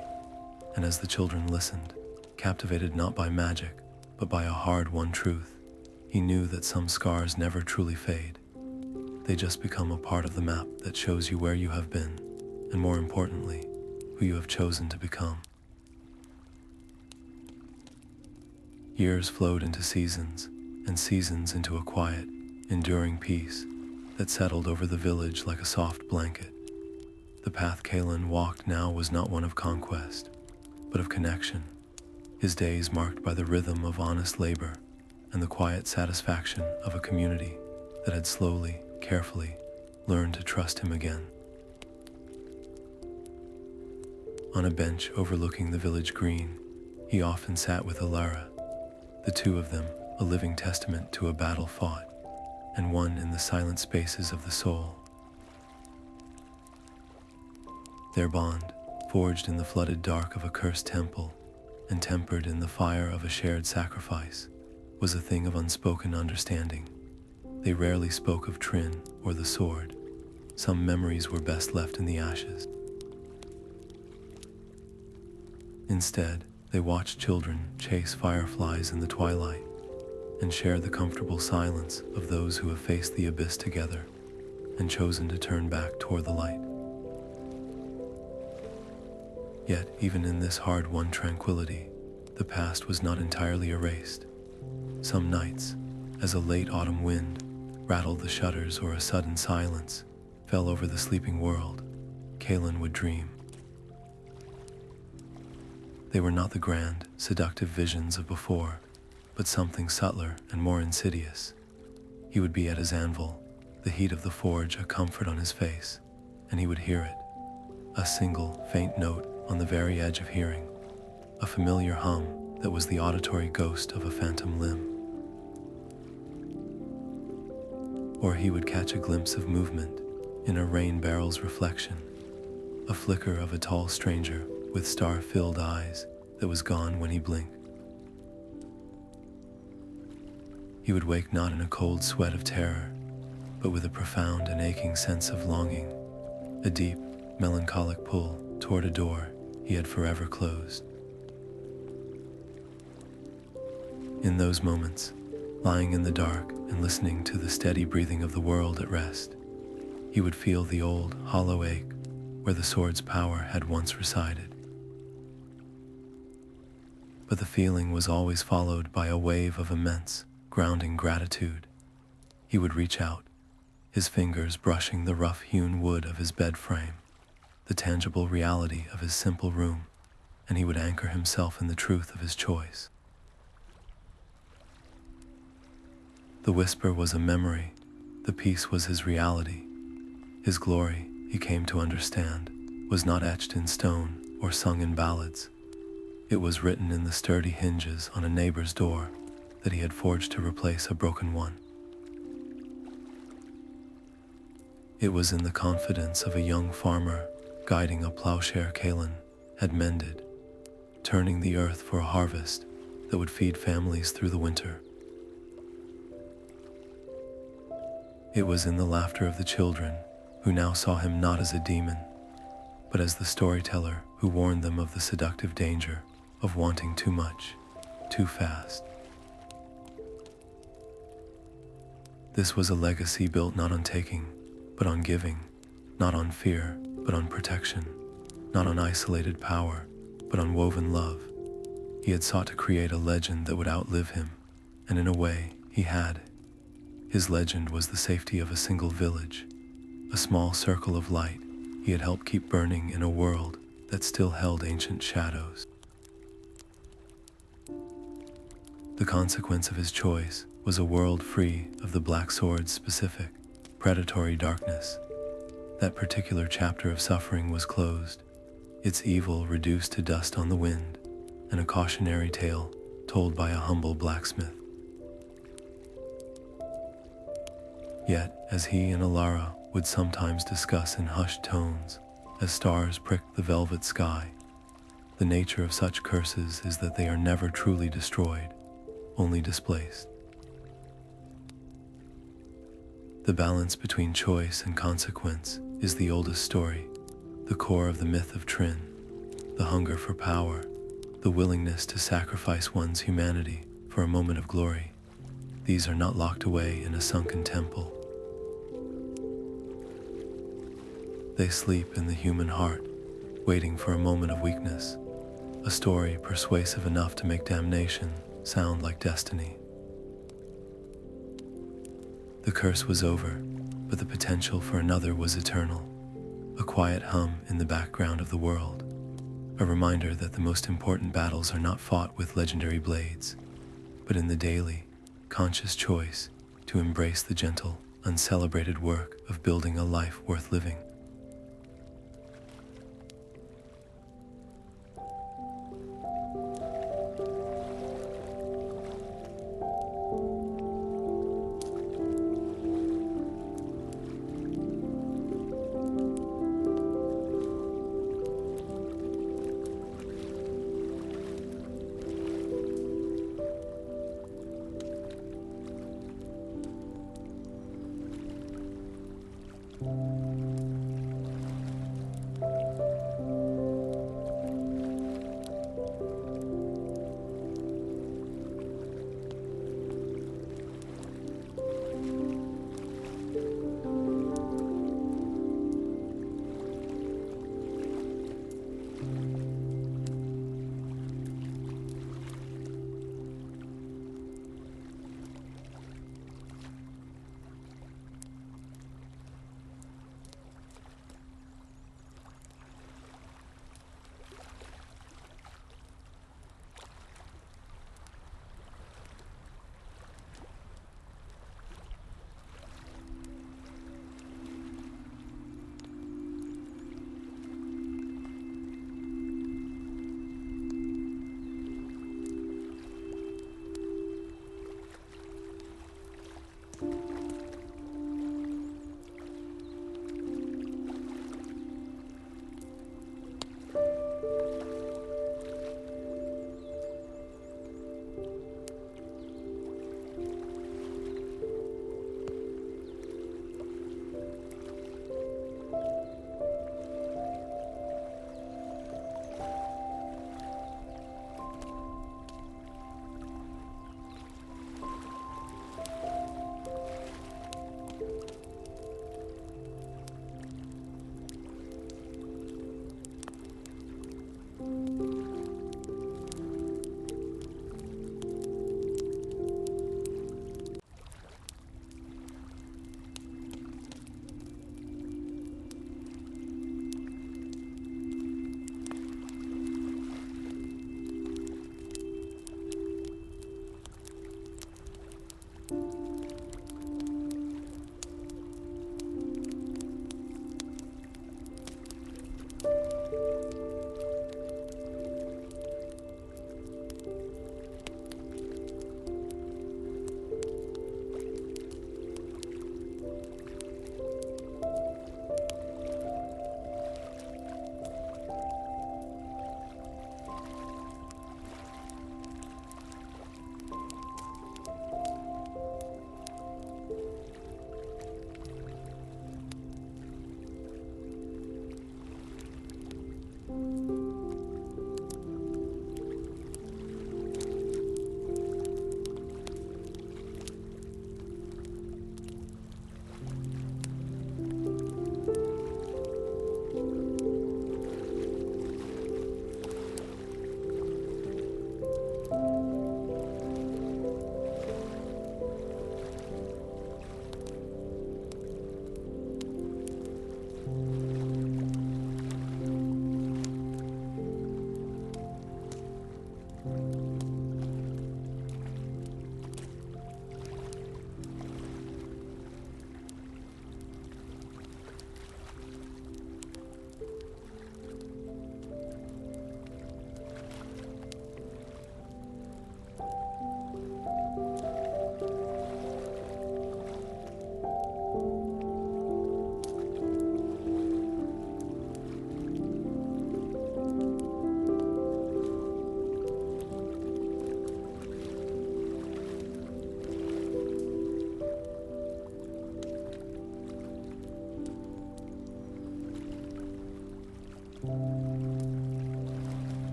And as the children listened, captivated not by magic, but by a hard-won truth, he knew that some scars never truly fade. They just become a part of the map that shows you where you have been, and more importantly, who you have chosen to become. Years flowed into seasons, and seasons into a quiet, enduring peace that settled over the village like a soft blanket. The path Kaelen walked now was not one of conquest, but of connection, his days marked by the rhythm of honest labor and the quiet satisfaction of a community that had slowly, carefully learned to trust him again. On a bench overlooking the village green, he often sat with Alara, the two of them a living testament to a battle fought, and one in the silent spaces of the soul. Their bond, forged in the flooded dark of a cursed temple and tempered in the fire of a shared sacrifice, was a thing of unspoken understanding. They rarely spoke of Trin or the sword. Some memories were best left in the ashes. Instead, they watched children chase fireflies in the twilight and share the comfortable silence of those who have faced the abyss together and chosen to turn back toward the light. Yet, even in this hard-won tranquility, the past was not entirely erased. Some nights, as a late autumn wind rattled the shutters or a sudden silence fell over the sleeping world, Kaelen would dream. They were not the grand, seductive visions of before, but something subtler and more insidious. He would be at his anvil, the heat of the forge a comfort on his face, and he would hear it, a single, faint note on the very edge of hearing, a familiar hum that was the auditory ghost of a phantom limb. Or he would catch a glimpse of movement in a rain barrel's reflection, a flicker of a tall stranger with star-filled eyes that was gone when he blinked. He would wake not in a cold sweat of terror, but with a profound and aching sense of longing, a deep, melancholic pull toward a door he had forever closed. In those moments, lying in the dark and listening to the steady breathing of the world at rest, he would feel the old, hollow ache where the sword's power had once resided. But the feeling was always followed by a wave of immense, grounding gratitude. He would reach out, his fingers brushing the rough-hewn wood of his bed frame, the tangible reality of his simple room, and he would anchor himself in the truth of his choice. The whisper was a memory, the peace was his reality. His glory, he came to understand, was not etched in stone or sung in ballads. It was written in the sturdy hinges on a neighbor's door that he had forged to replace a broken one. It was in the confidence of a young farmer guiding a plowshare Kalin had mended, turning the earth for a harvest that would feed families through the winter. It was in the laughter of the children, who now saw him not as a demon, but as the storyteller who warned them of the seductive danger of wanting too much, too fast. This was a legacy built not on taking, but on giving, not on fear, but on protection, not on isolated power, but on woven love. He had sought to create a legend that would outlive him, and in a way, he had. His legend was the safety of a single village, a small circle of light he had helped keep burning in a world that still held ancient shadows. The consequence of his choice was a world free of the Black Sword's specific, predatory darkness. That particular chapter of suffering was closed, its evil reduced to dust on the wind, and a cautionary tale told by a humble blacksmith. Yet, as he and Alara would sometimes discuss in hushed tones, as stars pricked the velvet sky, the nature of such curses is that they are never truly destroyed, only displaced. The balance between choice and consequence is the oldest story, the core of the myth of Trin, the hunger for power, the willingness to sacrifice one's humanity for a moment of glory. These are not locked away in a sunken temple. They sleep in the human heart, waiting for a moment of weakness, a story persuasive enough to make damnation sound like destiny. The curse was over, but the potential for another was eternal, a quiet hum in the background of the world, a reminder that the most important battles are not fought with legendary blades, but in the daily, conscious choice to embrace the gentle, uncelebrated work of building a life worth living.